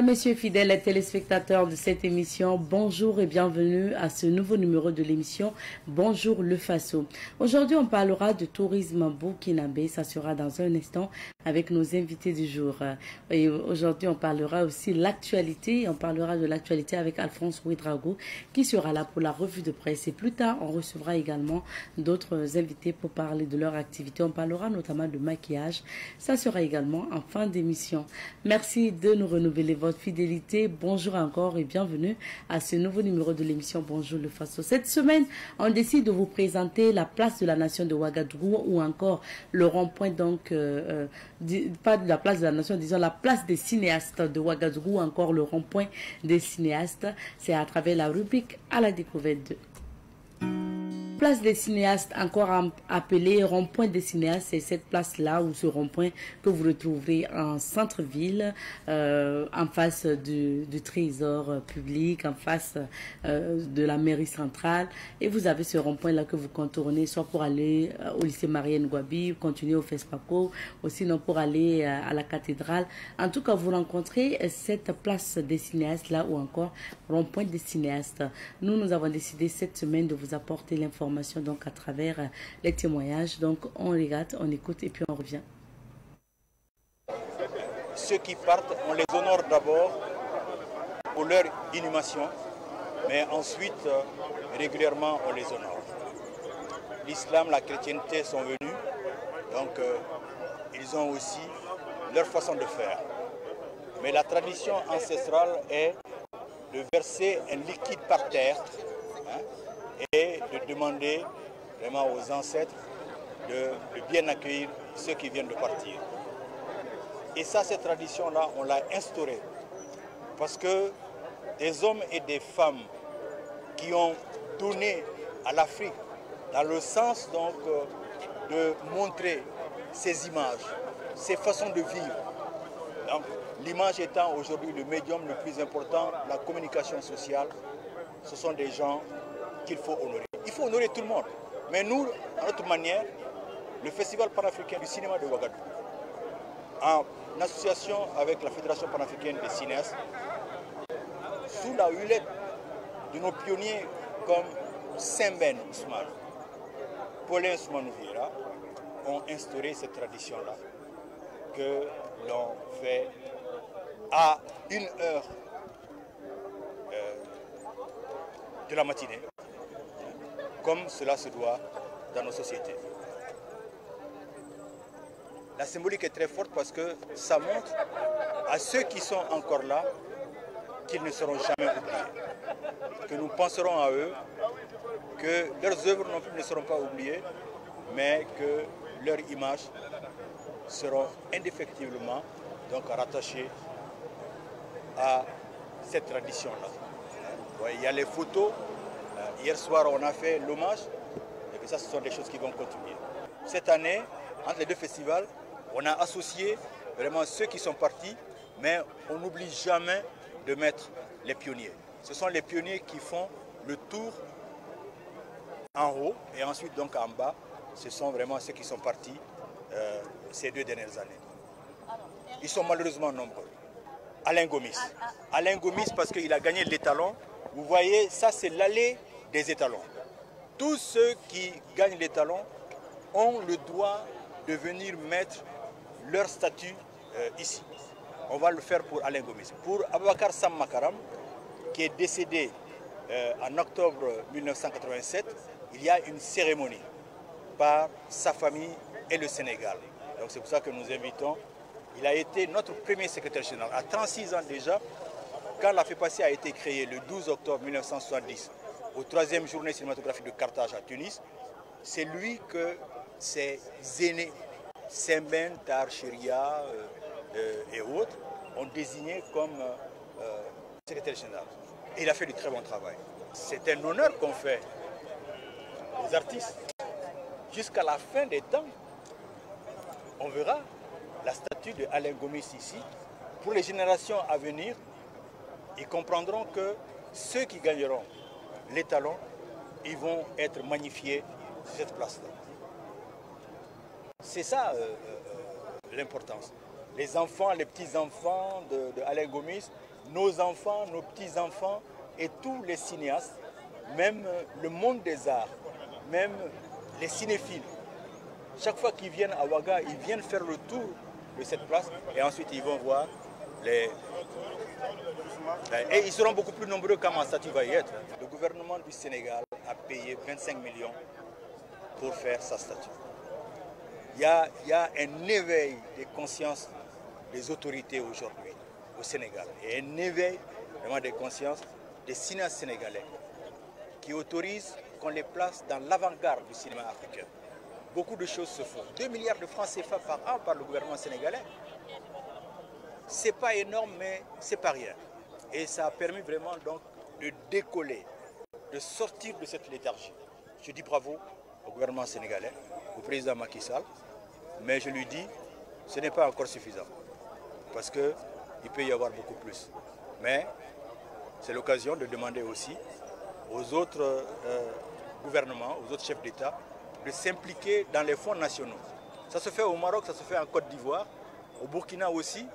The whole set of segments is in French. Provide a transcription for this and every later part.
Messieurs fidèles téléspectateurs de cette émission, bonjour et bienvenue à ce nouveau numéro de l'émission Bonjour le Faso. Aujourd'hui, on parlera de tourisme burkinabé. Ça sera dans un instant avec nos invités du jour. Et aujourd'hui, on parlera aussi de l'actualité. On parlera de l'actualité avec Alphonse Ouedraogo qui sera là pour la revue de presse. Et plus tard, on recevra également d'autres invités pour parler de leur activité. On parlera notamment de maquillage. Ça sera également en fin d'émission. Merci de nous renouveler votre fidélité. Bonjour encore et bienvenue à ce nouveau numéro de l'émission Bonjour le Faso. Cette semaine, on décide de vous présenter la place de la nation de Ouagadougou ou encore le rond-point, donc pas de la place de la nation, disons la place des cinéastes de Ouagadougou ou encore le rond-point des cinéastes. C'est à travers la rubrique à la découverte de Place des cinéastes, encore appelée rond-point des cinéastes, c'est cette place-là ou ce rond-point que vous retrouverez en centre-ville, en face du trésor public, en face de la mairie centrale. Et vous avez ce rond-point-là que vous contournez, soit pour aller au lycée Marianne Gouabi, continuer au FESPACO, ou sinon pour aller à la cathédrale. En tout cas, vous rencontrez cette place des cinéastes-là ou encore rond-point des cinéastes. Nous avons décidé cette semaine de vous apporter l'information donc à travers les témoignages. Donc on regarde, on écoute et puis on revient. Ceux qui partent, on les honore d'abord pour leur inhumation, mais ensuite régulièrement on les honore. L'islam, la chrétienté sont venus, donc ils ont aussi leur façon de faire. Mais la tradition ancestrale est de verser un liquide par terre, et de demander vraiment aux ancêtres de bien accueillir ceux qui viennent de partir. Et ça, cette tradition-là, on l'a instaurée parce que des hommes et des femmes qui ont donné à l'Afrique dans le sens donc de montrer ces images, ces façons de vivre. Donc, l'image étant aujourd'hui le médium le plus important, la communication sociale, ce sont des gens qu'il faut honorer. Il faut honorer tout le monde. Mais nous, à notre manière, le Festival panafricain du cinéma de Ouagadougou, en association avec la Fédération panafricaine des cinéastes, sous la hullette de nos pionniers comme Sembène Ousmane, Paulin Ousmane Vieira, ont instauré cette tradition-là que l'on fait à 1h de la matinée, comme cela se doit dans nos sociétés. La symbolique est très forte parce que ça montre à ceux qui sont encore là qu'ils ne seront jamais oubliés, que nous penserons à eux, que leurs œuvres non plus ne seront pas oubliées, mais que leurs images seront indéfectiblement donc rattachées à cette tradition-là. Ouais, il y a les photos. Hier soir, on a fait l'hommage, et puis ça, ce sont des choses qui vont continuer. Cette année, entre les deux festivals, on a associé vraiment ceux qui sont partis, mais on n'oublie jamais de mettre les pionniers. Ce sont les pionniers qui font le tour en haut et ensuite donc en bas. Ce sont vraiment ceux qui sont partis ces 2 dernières années. Ils sont malheureusement nombreux. Alain Gomis. Alain Gomis parce qu'il a gagné l'étalon. Vous voyez, ça c'est l'allée des étalons. Tous ceux qui gagnent l'étalon ont le droit de venir mettre leur statut ici. On va le faire pour Alain Gomis. Pour Aboubacar Sam Makaram, qui est décédé en octobre 1987, il y a une cérémonie par sa famille et le Sénégal. Donc c'est pour ça que nous invitons. Il a été notre premier secrétaire général. À 36 ans déjà, quand la FEPACI a été créée le 12 octobre 1970, aux 3e journée cinématographique de Carthage à Tunis, c'est lui que ses aînés, Sembène, Tar Chiria et autres, ont désigné comme secrétaire général. Et il a fait du très bon travail. C'est un honneur qu'on fait aux artistes. Jusqu'à la fin des temps, on verra la statue de Alain Gomis ici. Pour les générations à venir, ils comprendront que ceux qui gagneront l'étalon, ils vont être magnifiés sur cette place-là. C'est ça l'importance. Les enfants, les petits-enfants de Alain Gomis nos enfants, nos petits-enfants et tous les cinéastes, même le monde des arts, même les cinéphiles, chaque fois qu'ils viennent à Ouaga, ils viennent faire le tour de cette place et ensuite ils vont voir les... Et ils seront beaucoup plus nombreux quand ma statue va y être. Le gouvernement du Sénégal a payé 25 millions pour faire sa statue. Il y a un éveil des consciences des autorités aujourd'hui au Sénégal et un éveil vraiment des consciences des cinéastes sénégalais qui autorisent qu'on les place dans l'avant-garde du cinéma africain. Beaucoup de choses se font. 2 milliards de francs CFA par an par le gouvernement sénégalais. C'est pas énorme, mais c'est pas rien. Et ça a permis vraiment donc de décoller, de sortir de cette léthargie. Je dis bravo au gouvernement sénégalais, au président Macky Sall, mais je lui dis, ce n'est pas encore suffisant, parce qu'il peut y avoir beaucoup plus. Mais c'est l'occasion de demander aussi aux autres gouvernements, aux autres chefs d'État, de s'impliquer dans les fonds nationaux. Ça se fait au Maroc, ça se fait en Côte d'Ivoire, au Burkina aussi,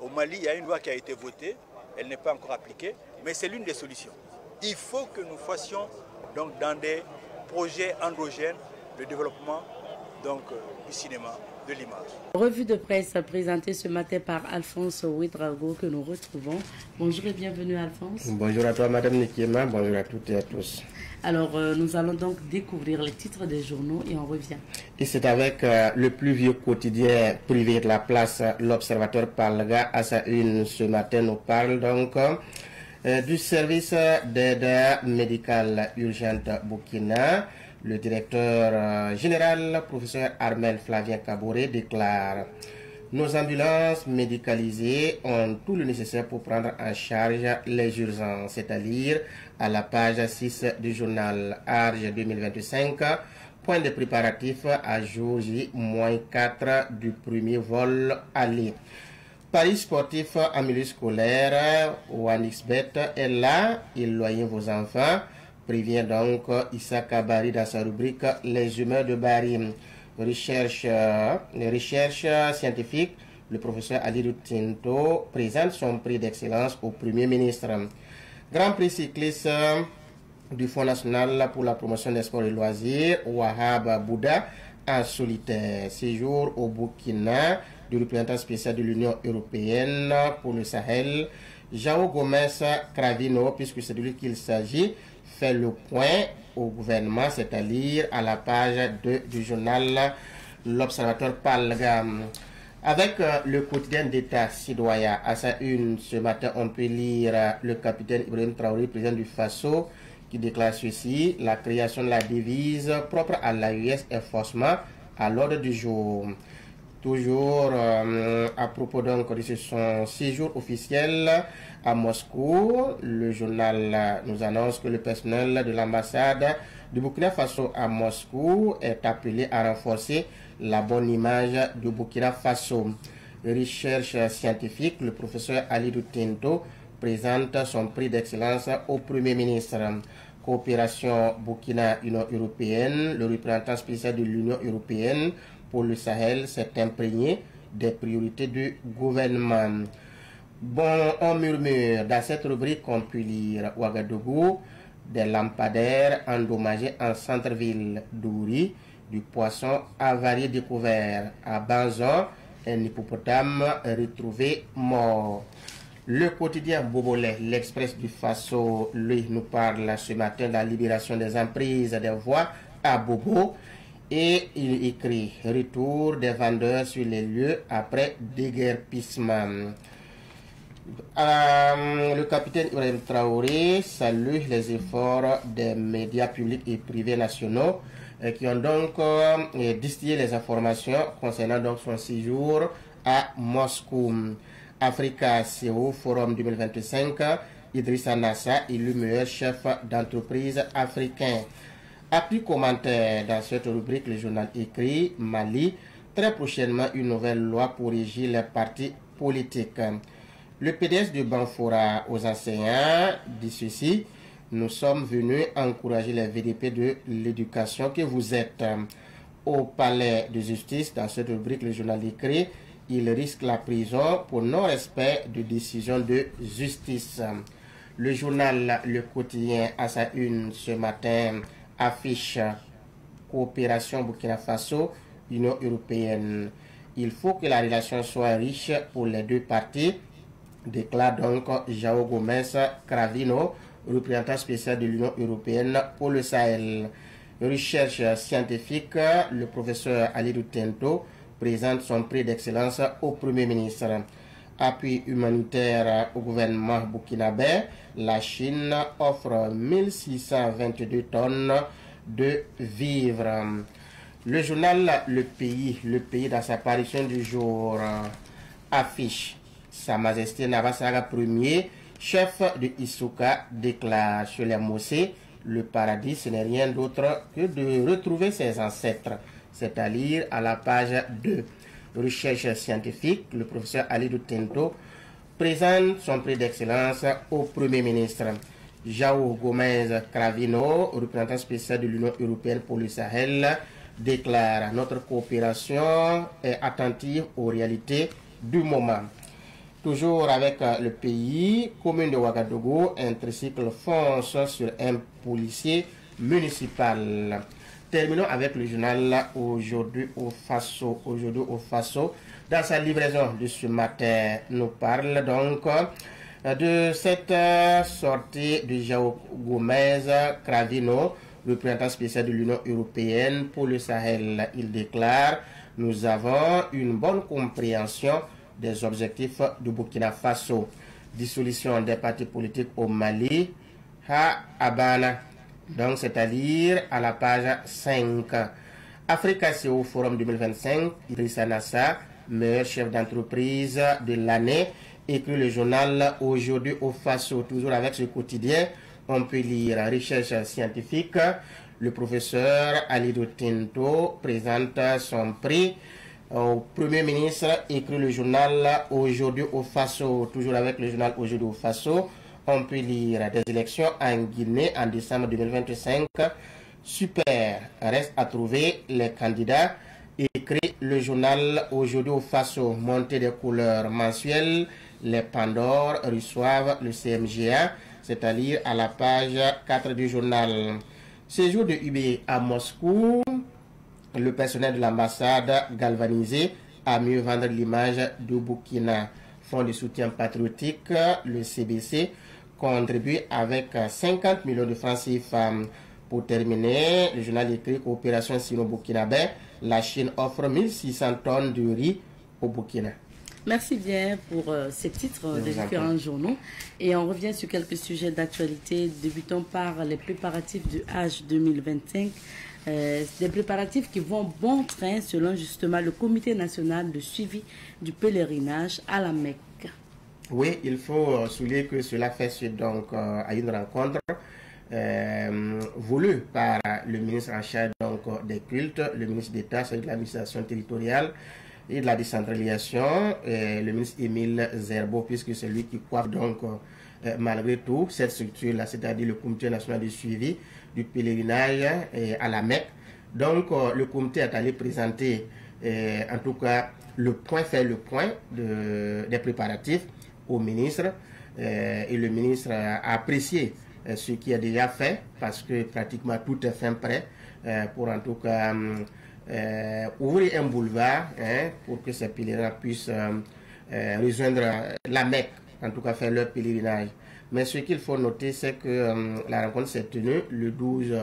au Mali, il y a une loi qui a été votée, elle n'est pas encore appliquée, mais c'est l'une des solutions. Il faut que nous fassions donc, dans des projets endogènes le développement donc, du cinéma, de l'image. Revue de presse présentée ce matin par Alphonse Ouedraogo que nous retrouvons. Bonjour et bienvenue Alphonse. Bonjour à toi Madame Nikiema, bonjour à toutes et à tous. Alors nous allons donc découvrir les titres des journaux et on revient. Et c'est avec le plus vieux quotidien privé de la place, l'Observateur Palga, à sa une ce matin nous parle donc du service d'aide médicale urgente Burkina. Le directeur général, professeur Armel Flavien Kaboré, déclare: nos ambulances médicalisées ont tout le nécessaire pour prendre en charge les urgences. C'est à lire à la page 6 du journal Arge 2025. Point de préparatifs à jour J-4 du premier vol aller. Paris sportif en milieu scolaire, OneXBet est là, éloignez vos enfants. Prévient donc Issa Kabari dans sa rubrique Les humeurs de Bari. Recherche scientifique, le professeur Ali Tinto présente son prix d'excellence au Premier ministre. Grand prix cycliste du Fonds national pour la promotion des sports et loisirs, Wahab Bouddha en solitaire. Séjour au Burkina du représentant spécial de l'Union européenne pour le Sahel, Jao Gomez Cravino, puisque c'est de lui qu'il s'agit, fait le point au gouvernement, c'est-à-dire à la page 2 du journal L'Observateur Palgam. Avec le quotidien d'État citoyen à sa une, ce matin, on peut lire le capitaine Ibrahim Traoré, président du FASO, qui déclare ceci: la création de la devise propre à l'AES est forcément à l'ordre du jour. Toujours à propos donc de son séjour officiel à Moscou, le journal nous annonce que le personnel de l'ambassade du Burkina Faso à Moscou est appelé à renforcer la bonne image du Burkina Faso. Recherche scientifique, le professeur Ali Tinto présente son prix d'excellence au Premier ministre. Coopération Burkina-Union européenne, le représentant spécial de l'Union européenne pour le Sahel s'est imprégné des priorités du gouvernement. Bon, on murmure. Dans cette rubrique, on peut lire Ouagadougou, des lampadaires endommagés en centre-ville d'Ouri, du poisson avarié découvert à Banzon, un hippopotame retrouvé mort. Le quotidien Bobolais, l'Express du Faso, lui, nous parle ce matin de la libération des emprises des voies à Bobo. Et il écrit: retour des vendeurs sur les lieux après déguerpissement. Le capitaine Ibrahim Traoré salue les efforts des médias publics et privés nationaux qui ont donc distillé les informations concernant donc son séjour à Moscou. Africa CEO Forum 2025, Idrissa Nassa élu meilleur chef d'entreprise africain. Appui commentaire dans cette rubrique, le journal écrit: Mali, très prochainement une nouvelle loi pour régir les partis politiques. Le PDS de Banfora aux enseignants dit ceci: nous sommes venus encourager les VDP de l'éducation que vous êtes. Au palais de justice, dans cette rubrique, le journal écrit: Il risque la prison pour non-respect de décision de justice. Le journal Le Quotidien, à sa une ce matin, affiche coopération Burkina Faso, Union européenne. Il faut que la relation soit riche pour les deux parties, déclare donc João Gomes Cravino, représentant spécial de l'Union européenne pour le Sahel. Recherche scientifique, le professeur Alidou Tento présente son prix d'excellence au Premier ministre. Appui humanitaire au gouvernement burkinabé, la Chine offre 1622 tonnes de vivres. Le journal Le Pays dans sa parution du jour, affiche Sa Majesté Nabassaga Ier, chef de Isuka, déclare sur les Mossé, le paradis ce n'est rien d'autre que de retrouver ses ancêtres. C'est à lire à la page 2. Recherche scientifique, le professeur Alidou Tento présente son prix d'excellence au Premier ministre. João Gomes Cravino, représentant spécial de l'Union européenne pour le Sahel, déclare: notre coopération est attentive aux réalités du moment. Toujours avec le pays, commune de Ouagadougou, un tricycle fonce sur un policier municipal. Terminons avec le journal Aujourd'hui au Faso. Aujourd'hui au Faso, dans sa livraison de ce matin, nous parle donc de cette sortie de João Gomes Cravino, représentant spécial de l'Union européenne pour le Sahel. Il déclare: nous avons une bonne compréhension des objectifs du Burkina Faso. Dissolution des partis politiques au Mali, à Habana. Donc, c'est-à-dire à la page 5. Africa CO Forum 2025, Idrissa Nassa, meilleur chef d'entreprise de l'année, écrit le journal Aujourd'hui au Faso. Toujours avec ce quotidien, on peut lire recherche scientifique. Le professeur Alidou Tento présente son prix au Premier ministre, écrit le journal Aujourd'hui au Faso. Toujours avec le journal Aujourd'hui au Faso, on peut lire des élections en Guinée en décembre 2025. Super, reste à trouver les candidats, écrit le journal Aujourd'hui au Faso. Montée des couleurs mensuelles, les Pandores reçoivent le CMGA, c'est-à-dire à la page 4 du journal. Séjour de UB à Moscou, le personnel de l'ambassade galvanisé à mieux vendre l'image du Burkina. Fonds de soutien patriotique, le CBC, contribue avec 50 millions de francs CFA. Pour terminer, le journal écrit Coopération sino-burkinabé, la Chine offre 1600 tonnes de riz au Burkina. Merci bien pour ces titres des différents journaux. Et on revient sur quelques sujets d'actualité. Débutons par les préparatifs du Hajj 2025. Des préparatifs qui vont bon train selon justement le Comité national de suivi du pèlerinage à la Mecque. Oui, il faut souligner que cela fait suite donc à une rencontre voulue par le ministre en charge donc, des cultes, le ministre d'État de l'administration territoriale et de la décentralisation, le ministre Émile Zerbo, puisque c'est lui qui coiffe donc malgré tout cette structure-là, c'est-à-dire le Comité national de suivi du pèlerinage à la Mecque. Donc le comité est allé présenter en tout cas faire le point des préparatifs au ministre et le ministre a apprécié ce qui est déjà fait parce que pratiquement tout est fin prêt pour en tout cas ouvrir un boulevard pour que ces pèlerins puissent rejoindre la Mecque, en tout cas faire leur pèlerinage. Mais ce qu'il faut noter, c'est que la rencontre s'est tenue le 12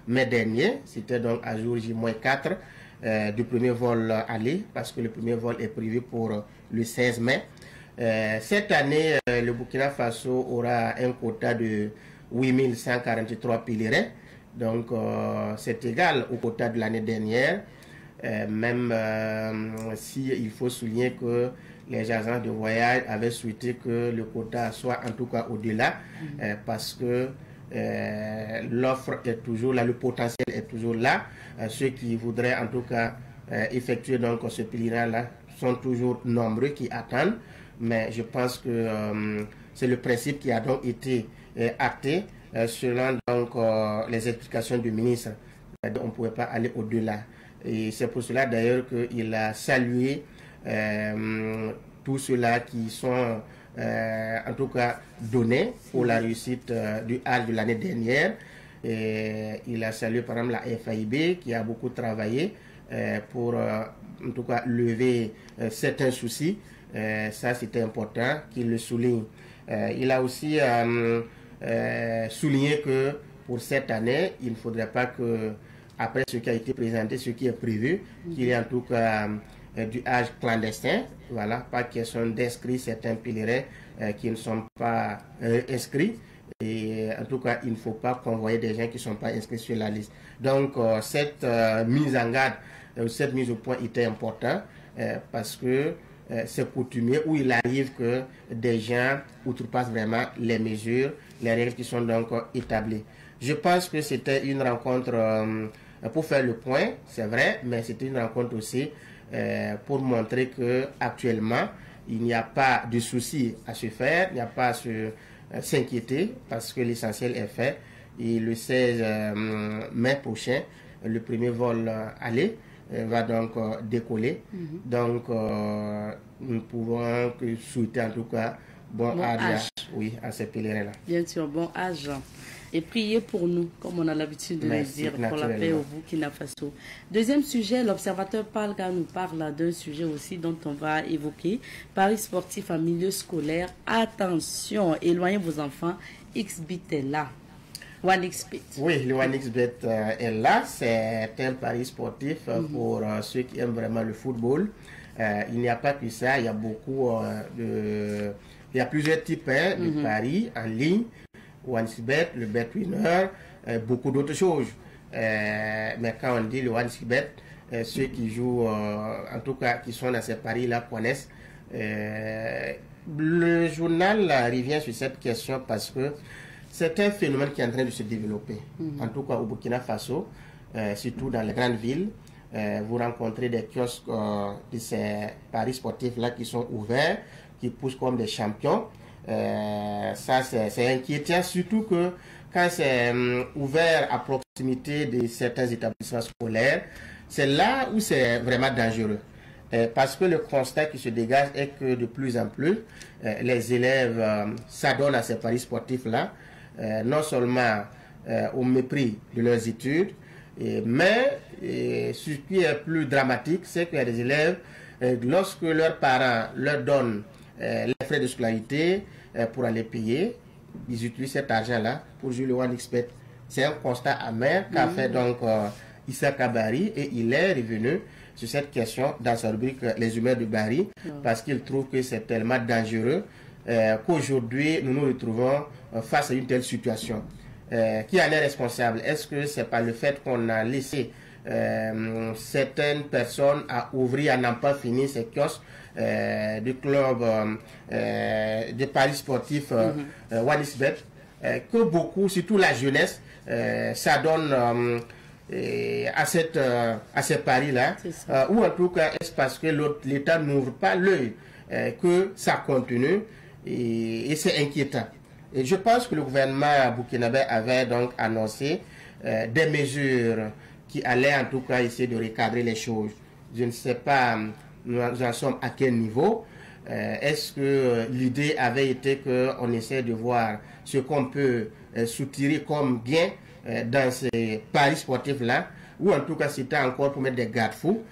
mai dernier, c'était donc à jour J-4 du premier vol aller, parce que le premier vol est prévu pour le 16 mai. Cette année, le Burkina Faso aura un quota de 8143 pèlerins, donc c'est égal au quota de l'année dernière, même si il faut souligner que les agences de voyage avaient souhaité que le quota soit en tout cas au-delà, parce que l'offre est toujours là, le potentiel est toujours là. Ceux qui voudraient en tout cas effectuer donc ce pèlerinage-là sont toujours nombreux qui attendent, mais je pense que c'est le principe qui a donc été acté selon donc les explications du ministre. On ne pouvait pas aller au-delà. Et c'est pour cela d'ailleurs qu'il a salué tous ceux-là qui sont en tout cas donnés pour la réussite du Hajj de l'année dernière. Et il a salué par exemple la FAIB qui a beaucoup travaillé pour en tout cas lever certains soucis. Ça c'était important qu'il le souligne. Il a aussi souligné que pour cette année, il ne faudrait pas que, après ce qui a été présenté, ce qui est prévu, qu'il y ait en tout cas du Hajj clandestin, voilà, pas question d'inscrire certains pèlerins qui ne sont pas inscrits. Et en tout cas, il ne faut pas convoyer des gens qui ne sont pas inscrits sur la liste. Donc, cette mise en garde, cette mise au point était importante parce que c'est coutumier où il arrive que des gens outrepassent vraiment les mesures, les règles qui sont donc établies. Je pense que c'était une rencontre pour faire le point, c'est vrai, mais c'était une rencontre aussi pour montrer que actuellement il n'y a pas de souci à se faire, il n'y a pas à s'inquiéter parce que l'essentiel est fait. Et le 16 mai prochain, le premier vol aller va donc décoller. Donc nous pouvons que souhaiter en tout cas bon âge, oui, à ces pèlerins-là. Bien sûr, bon âge. Et priez pour nous, comme on a l'habitude de le dire, pour la paix au Burkina Faso. Deuxième sujet, l'observateur Palga nous parle d'un sujet aussi dont on va évoquer. Paris sportif en milieu scolaire. Attention, éloignez vos enfants. XBet est là. OneXBet. Oui, le OneXBet est là. C'est un pari sportif pour ceux qui aiment vraiment le football. Il n'y a pas que ça, il y a beaucoup il y a plusieurs types de paris en ligne. OneXBet, le BetWinner, beaucoup d'autres choses. Mais quand on dit le OneXBet, ceux qui jouent, en tout cas qui sont dans ces paris-là, connaissent. Le journal revient sur cette question parce que c'est un phénomène qui est en train de se développer. En tout cas au Burkina Faso, surtout dans les grandes villes. Vous rencontrez des kiosques de ces paris sportifs-là qui sont ouverts, qui poussent comme des champions. Ça c'est inquiétant, surtout que quand c'est ouvert à proximité de certains établissements scolaires, c'est là où c'est vraiment dangereux. Parce que le constat qui se dégage est que de plus en plus, les élèves s'adonnent à ces paris sportifs-là, non seulement au mépris de leurs études, mais ce qui est plus dramatique, c'est qu'il y a des élèves, lorsque leurs parents leur donnent les frais de scolarité pour aller payer, ils utilisent cet argent-là pour jouer le OneXBet. C'est un constat amer qu'a fait donc Issa Kabari, et il est revenu sur cette question dans sa rubrique Les humeurs de Bari, parce qu'il trouve que c'est tellement dangereux qu'aujourd'hui nous nous retrouvons face à une telle situation. Qui en est responsable? Est-ce que c'est pas le fait qu'on a laissé certaines personnes à ouvrir, à n'en pas finir ces kiosques du club de paris sportifs OneXBet, que beaucoup, surtout la jeunesse, s'adonne à ces paris-là, ou en tout cas est-ce parce que l'État n'ouvre pas l'œil que ça continue, et c'est inquiétant. Et je pense que le gouvernement burkinabé avait donc annoncé des mesures qui allaient en tout cas essayer de recadrer les choses. Je ne sais pas nous en sommes à quel niveau. Est-ce que l'idée avait été qu'on essaie de voir ce qu'on peut soutirer comme gain dans ces paris sportifs-là, ou en tout cas c'était encore pour mettre des garde-fous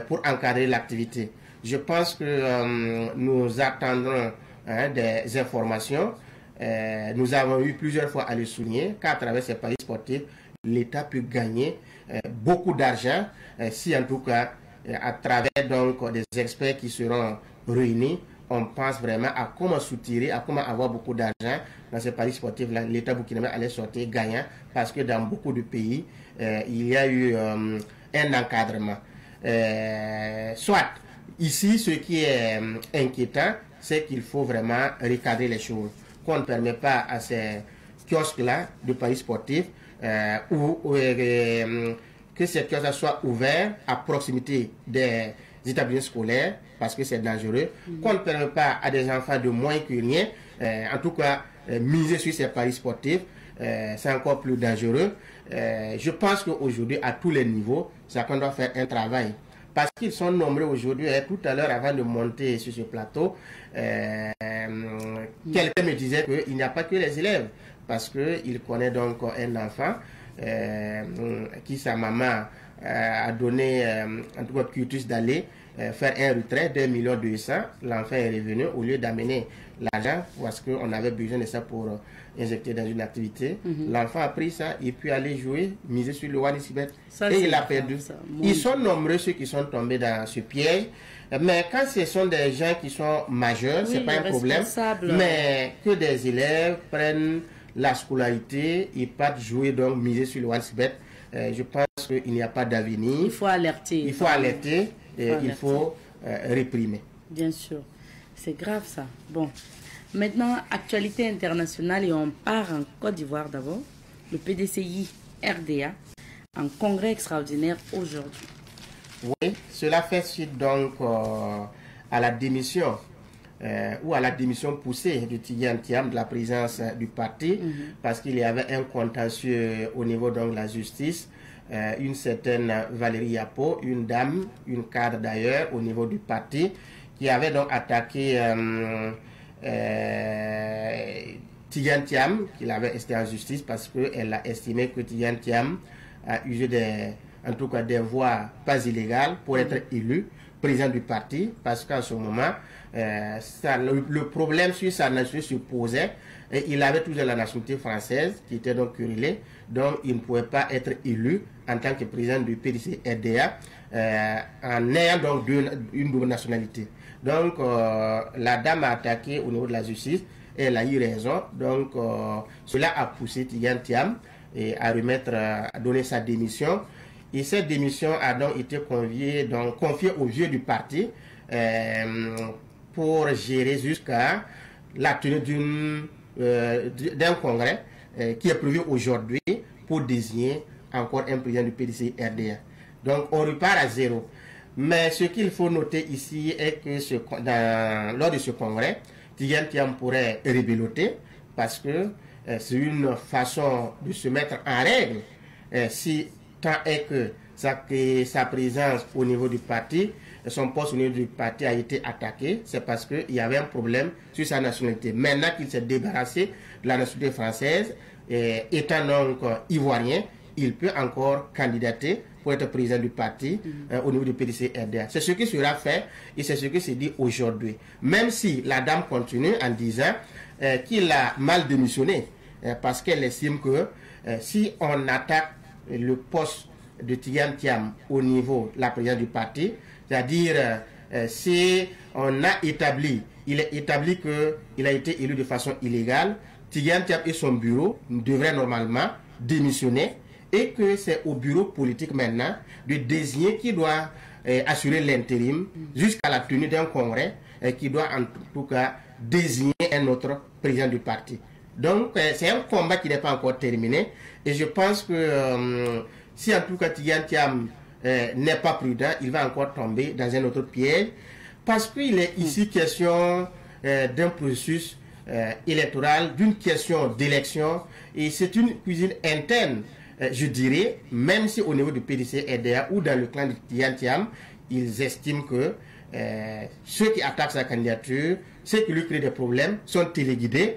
pour encadrer l'activité. Je pense que nous attendrons des informations. Nous avons eu plusieurs fois à le souligner qu'à travers ces paris sportifs, l'État peut gagner beaucoup d'argent si en tout cas à travers donc des experts qui seront réunis, on pense vraiment à comment soutirer, à comment avoir beaucoup d'argent dans ces paris sportifs-là. L'État burkinabé allait sortir gagnant parce que dans beaucoup de pays, il y a eu un encadrement. Soit, ici, ce qui est inquiétant, c'est qu'il faut vraiment recadrer les choses. Qu'on ne permet pas à ces kiosques-là de paris sportifs que ces kiosques soient ouverts à proximité des établissements scolaires, parce que c'est dangereux, qu'on ne permet pas à des enfants de moins que rien, en tout cas, miser sur ces paris sportifs, c'est encore plus dangereux. Je pense qu'aujourd'hui, à tous les niveaux, chacun doit faire un travail parce qu'ils sont nombreux aujourd'hui. Tout à l'heure, avant de monter sur ce plateau, quelqu'un me disait qu'il n'y a pas que les élèves, parce qu'il connaît donc un enfant qui, sa maman, a donné en tout cas cursus d'aller faire un retrait d'1,2 million. L'enfant est revenu au lieu d'amener l'argent parce qu'on avait besoin de ça pour injecter dans une activité. L'enfant a pris ça et puis aller jouer, miser sur le Wanisibet et il a perdu. Ils sont nombreux ceux qui sont tombés dans ce piège. Mais quand ce sont des gens qui sont majeurs, c'est pas un problème. Mais que des élèves prennent la scolarité et pas jouer, donc miser sur le Wanisibet, je pense qu'il n'y a pas d'avenir. Il faut alerter. Il faut alerter et il faut réprimer. Bien sûr. C'est grave ça. Bon. Maintenant, actualité internationale et on part en Côte d'Ivoire d'abord. Le PDCI RDA en congrès extraordinaire aujourd'hui. Oui, cela fait suite donc à la démission ou à la démission poussée de Tidjane Thiam de la présidence du parti parce qu'il y avait un contentieux au niveau donc de la justice. Une certaine Valérie Yapo, une dame, une cadre d'ailleurs au niveau du parti qui avait donc attaqué Tidjane Thiam, qu'il avait esté en justice parce qu'elle a estimé que Tidjane Thiam a usé en tout cas des voies pas illégales pour être élu président du parti, parce qu'en ce moment, le problème sur sa nationalité se posait et il avait toujours la nationalité française qui était donc querellée, donc il ne pouvait pas être élu en tant que président du PDC RDA en ayant donc une double nationalité. Donc la dame a attaqué au niveau de la justice et elle a eu raison. Donc cela a poussé Tidjane Thiam à donner sa démission. Et cette démission a donc été confiée aux vieux du parti pour gérer jusqu'à la tenue d'un congrès qui est prévu aujourd'hui pour désigner encore un président du PDC RDA. Donc on repart à zéro. Mais ce qu'il faut noter ici est que lors de ce congrès, Tidjane Thiam pourrait rebeloter parce que c'est une façon de se mettre en règle si tant est que sa présence au niveau du parti, son poste au niveau du parti a été attaqué, c'est parce qu'il y avait un problème sur sa nationalité. Maintenant qu'il s'est débarrassé de la nationalité française, étant donc ivoirien, il peut encore candidater pour être président du parti au niveau du PDC RDA. C'est ce qui sera fait et c'est ce qui se dit aujourd'hui. Même si la dame continue en disant qu'il a mal démissionné, parce qu'elle estime que si on attaque le poste de Tidjane Thiam au niveau de la présidence du parti, c'est-à-dire si on a établi, il est établi qu'il a été élu de façon illégale, Tidjane Thiam et son bureau devraient normalement démissionner et que c'est au bureau politique maintenant de désigner qui doit assurer l'intérim jusqu'à la tenue d'un congrès qui doit en tout cas désigner un autre président du parti. Donc c'est un combat qui n'est pas encore terminé et je pense que si en tout cas Tidjane Thiam n'est pas prudent, il va encore tomber dans un autre piège parce qu'il est ici question d'un processus électoral, d'une question d'élection et c'est une cuisine interne, je dirais, même si au niveau du PDC RDA ou dans le clan de Tidjane Thiam, ils estiment que ceux qui attaquent sa candidature, ceux qui lui créent des problèmes sont téléguidés.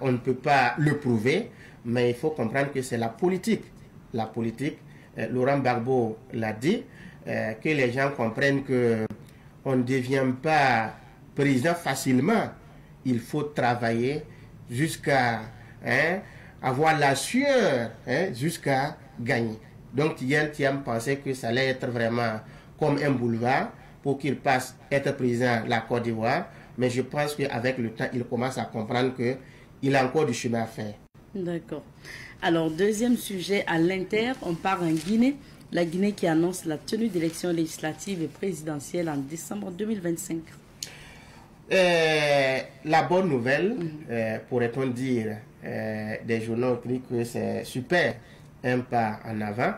On ne peut pas le prouver, mais il faut comprendre que c'est la politique. La politique, Laurent Gbagbo l'a dit, que les gens comprennent qu'on ne devient pas président facilement. Il faut travailler jusqu'à avoir la sueur, jusqu'à gagner. Donc Tidjane Thiam pensait que ça allait être vraiment comme un boulevard pour qu'il passe être président de la Côte d'Ivoire. Mais je pense qu'avec le temps, il commence à comprendre qu'il a encore du chemin à faire. D'accord. Alors, deuxième sujet, à l'Inter, on part en Guinée. La Guinée qui annonce la tenue d'élections législatives et présidentielles en décembre 2025. La bonne nouvelle, pourrait-on dire, des journaux écrits que c'est super, un pas en avant,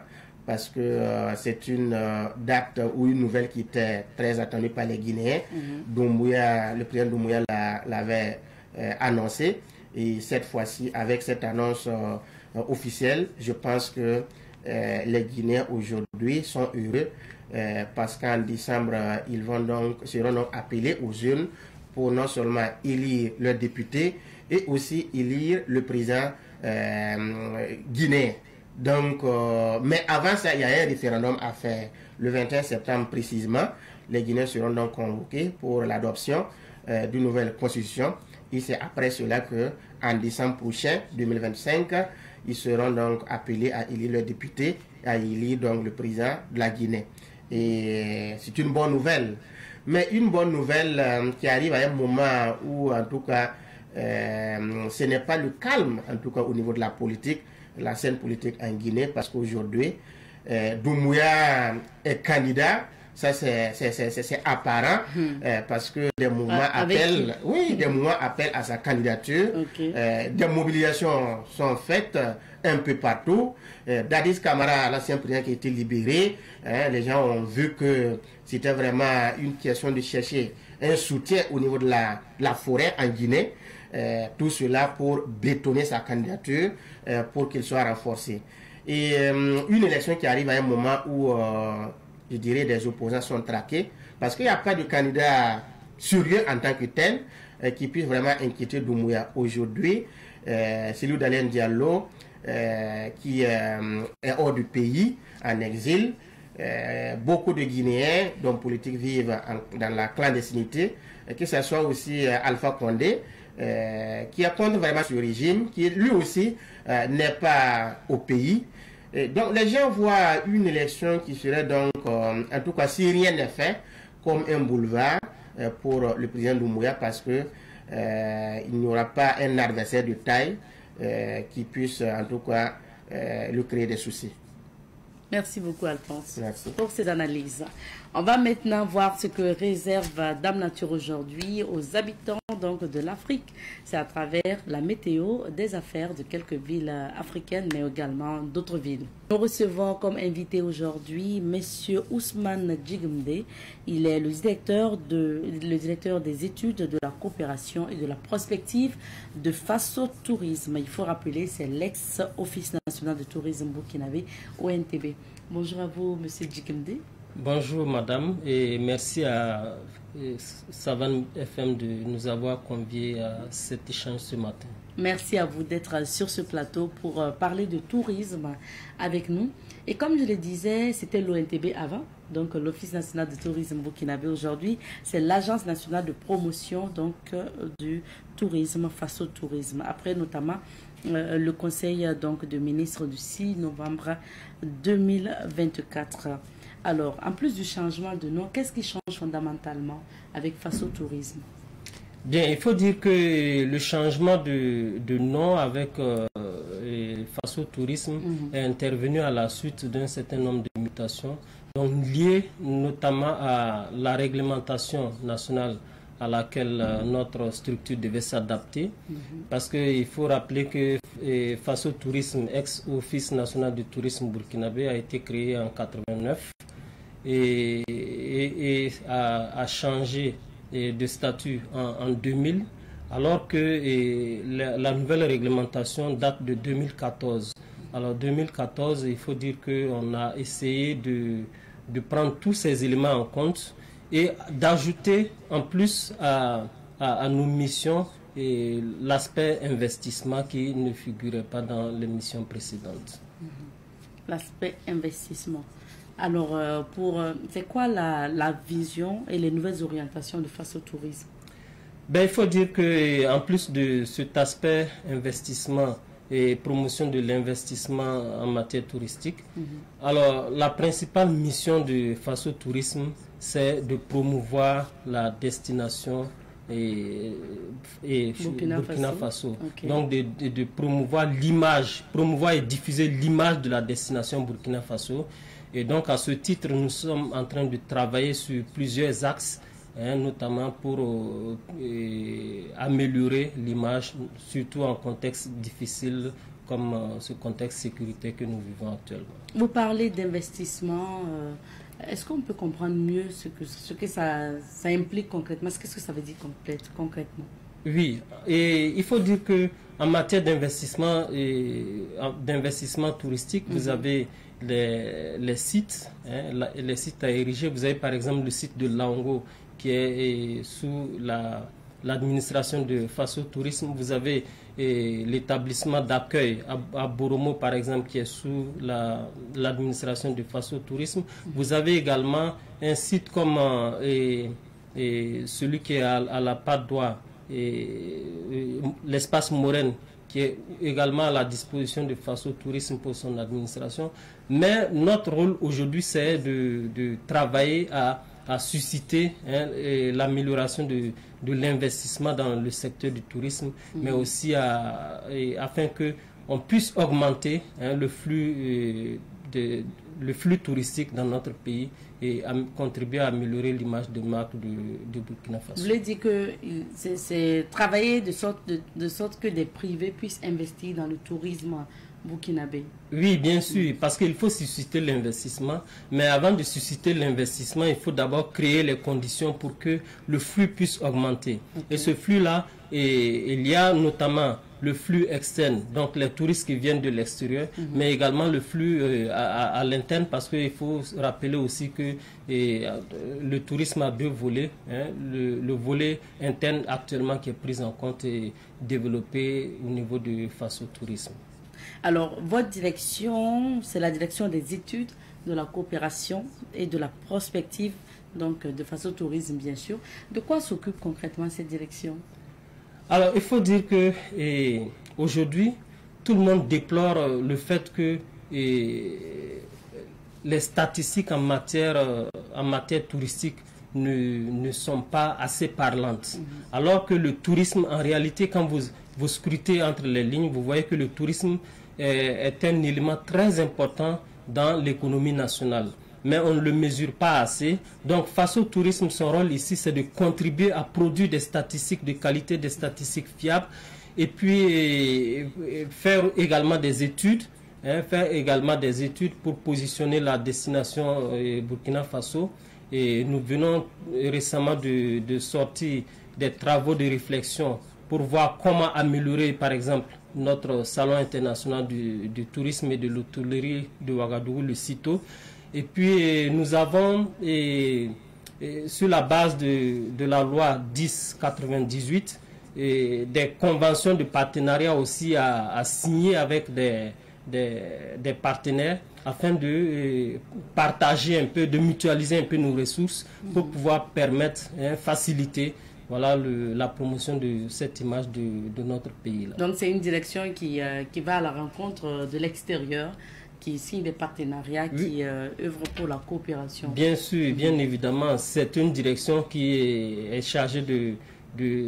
parce que c'est une date ou une nouvelle qui était très attendue par les Guinéens. Le président Doumbouya l'avait annoncé. Et cette fois-ci, avec cette annonce officielle, je pense que les Guinéens aujourd'hui sont heureux parce qu'en décembre, ils seront donc appelés aux urnes pour non seulement élire leurs députés et aussi élire le président guinéen. Donc, mais avant ça, il y a un référendum à faire le 21 septembre précisément. Les Guinéens seront donc convoqués pour l'adoption d'une nouvelle constitution. Et c'est après cela que, en décembre prochain, 2025, ils seront donc appelés à élire leurs députés, à élire donc le président de la Guinée. Et c'est une bonne nouvelle. Mais une bonne nouvelle qui arrive à un moment où, en tout cas, ce n'est pas le calme, en tout cas au niveau de la politique, la scène politique en Guinée, parce qu'aujourd'hui, Doumbouya est candidat. Ça, c'est apparent parce que des mouvements appellent, des mouvements appellent à sa candidature. Des mobilisations sont faites un peu partout. Dadis Camara, l'ancien président qui a été libéré, les gens ont vu que c'était vraiment une question de chercher un soutien au niveau de la forêt en Guinée. Tout cela pour bétonner sa candidature, pour qu'il soit renforcé. Et une élection qui arrive à un moment où, je dirais, des opposants sont traqués, parce qu'il n'y a pas de candidat sérieux en tant que tel qui puisse vraiment inquiéter Doumbouya. Aujourd'hui, celui d'Alain Diallo, qui est hors du pays, en exil. Beaucoup de Guinéens, dont politiques, vivent dans la clandestinité, que ce soit aussi Alpha Condé, qui compte vraiment sur le régime, qui lui aussi n'est pas au pays. Et donc les gens voient une élection qui serait donc, en tout cas si rien n'est fait, comme un boulevard pour le président Doumbouya, parce que il n'y aura pas un adversaire de taille qui puisse en tout cas lui créer des soucis. Merci beaucoup, Alphonse, Merci pour ces analyses. On va maintenant voir ce que réserve Dame Nature aujourd'hui aux habitants donc de l'Afrique. C'est à travers la météo des affaires de quelques villes africaines, mais également d'autres villes. Nous recevons comme invité aujourd'hui M. Ousmane Djigmde. Il est le directeur des études de la coopération et de la prospective de Faso Tourisme. Il faut rappeler, c'est l'ex-Office national de tourisme burkinabé, ONTB. Bonjour à vous, M. Djigmde. Bonjour madame et merci à Savane FM de nous avoir conviés à cet échange ce matin. Merci à vous d'être sur ce plateau pour parler de tourisme avec nous. Et comme je le disais, c'était l'ONTB avant, donc l'Office national de tourisme burkinabé. Aujourd'hui, c'est l'Agence nationale de promotion donc, du tourisme, Faso Tourisme. Après notamment le conseil donc, de ministres du 6 novembre 2024. Alors, en plus du changement de nom, qu'est-ce qui change fondamentalement avec Faso Tourisme? Bien, il faut dire que le changement de nom avec Faso Tourisme est intervenu à la suite d'un certain nombre de mutations, donc liées notamment à la réglementation nationale à laquelle notre structure devait s'adapter, parce qu'il faut rappeler que Faso Tourisme, ex-Office national du tourisme burkinabé, a été créé en 1989 et a changé de statut en 2000, alors que la nouvelle réglementation date de 2014. Alors 2014, il faut dire qu'on a essayé de prendre tous ces éléments en compte et d'ajouter en plus à nos missions l'aspect investissement qui ne figurait pas dans les missions précédentes. L'aspect investissement. Alors, c'est quoi la vision et les nouvelles orientations de Faso Tourisme? Ben, il faut dire qu'en plus de cet aspect investissement et promotion de l'investissement en matière touristique, alors la principale mission de Faso Tourisme, c'est de promouvoir la destination et Burkina Faso. Okay. Donc de promouvoir l'image, promouvoir et diffuser l'image de la destination Burkina Faso. Et donc à ce titre, nous sommes en train de travailler sur plusieurs axes, notamment pour améliorer l'image, surtout en contexte difficile comme ce contexte sécurité que nous vivons actuellement. Vous parlez d'investissement. Est-ce qu'on peut comprendre mieux ce que ça implique concrètement? Qu'est-ce que ça veut dire concrètement? Oui, et il faut dire que en matière d'investissement touristique, vous avez les sites, hein, les sites à ériger. Vous avez par exemple le site de Laongo qui est sous l'administration de Faso Tourisme. Vous avez l'établissement d'accueil à Boromo par exemple qui est sous l'administration de Faso Tourisme. Vous avez également un site comme celui qui est à la Patte d'Oie, l'espace Morène, qui est également à la disposition de Faso Tourisme pour son administration. Mais notre rôle aujourd'hui, c'est de travailler à susciter l'amélioration de l'investissement dans le secteur du tourisme, mais aussi afin qu'on puisse augmenter le flux touristique dans notre pays et contribuer à améliorer l'image de marque de Burkina Faso. Vous voulez dire que c'est travailler de sorte que des privés puissent investir dans le tourisme burkinabé? Oui, bien sûr, parce qu'il faut susciter l'investissement, mais avant de susciter l'investissement, il faut d'abord créer les conditions pour que le flux puisse augmenter. Et ce flux-là, il y a notamment le flux externe, donc les touristes qui viennent de l'extérieur, mais également le flux à l'interne, parce qu'il faut rappeler aussi que le tourisme a deux volets. Hein, le volet interne actuellement qui est pris en compte et développé au niveau de Faso Tourisme. Alors, votre direction, c'est la direction des études, de la coopération et de la prospective, donc de Faso Tourisme bien sûr. De quoi s'occupe concrètement cette direction? Alors, il faut dire que aujourd'hui, tout le monde déplore le fait que les statistiques en matière touristique ne sont pas assez parlantes. Alors que le tourisme, en réalité, quand vous scrutez entre les lignes, vous voyez que le tourisme est un élément très important dans l'économie nationale. Mais on ne le mesure pas assez. Donc, face au tourisme, son rôle ici, c'est de contribuer à produire des statistiques de qualité, des statistiques fiables, et puis faire également des études, pour positionner la destination Burkina Faso. Et nous venons récemment de sortir des travaux de réflexion pour voir comment améliorer, par exemple, notre salon international du tourisme et de l'hôtellerie de Ouagadougou, le CITO. Et puis, nous avons, sur la base de la loi 1098, des conventions de partenariat aussi à signer avec des partenaires afin de partager un peu, de mutualiser un peu nos ressources pour pouvoir permettre, faciliter la promotion de cette image de notre pays. Là. Donc c'est une direction qui va à la rencontre de l'extérieur, qui signe des partenariats, qui œuvre pour la coopération. Bien sûr, bien évidemment, c'est une direction qui est chargée de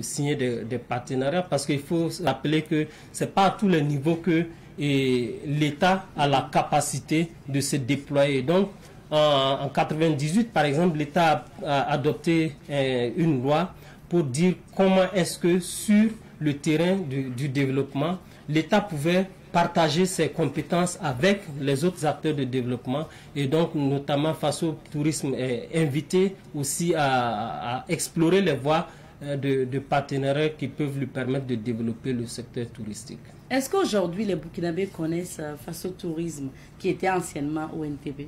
signer des partenariats, parce qu'il faut rappeler que ce n'est pas à tous les niveaux que l'État a la capacité de se déployer. Donc en 1998, par exemple, l'État a adopté une loi pour dire comment est-ce que sur le terrain du développement, l'État pouvait partager ses compétences avec les autres acteurs de développement, et donc notamment Faso Tourisme est invité aussi à explorer les voies de partenariat qui peuvent lui permettre de développer le secteur touristique. Est-ce qu'aujourd'hui les Burkinabés connaissent Faso Tourisme qui était anciennement ONTB?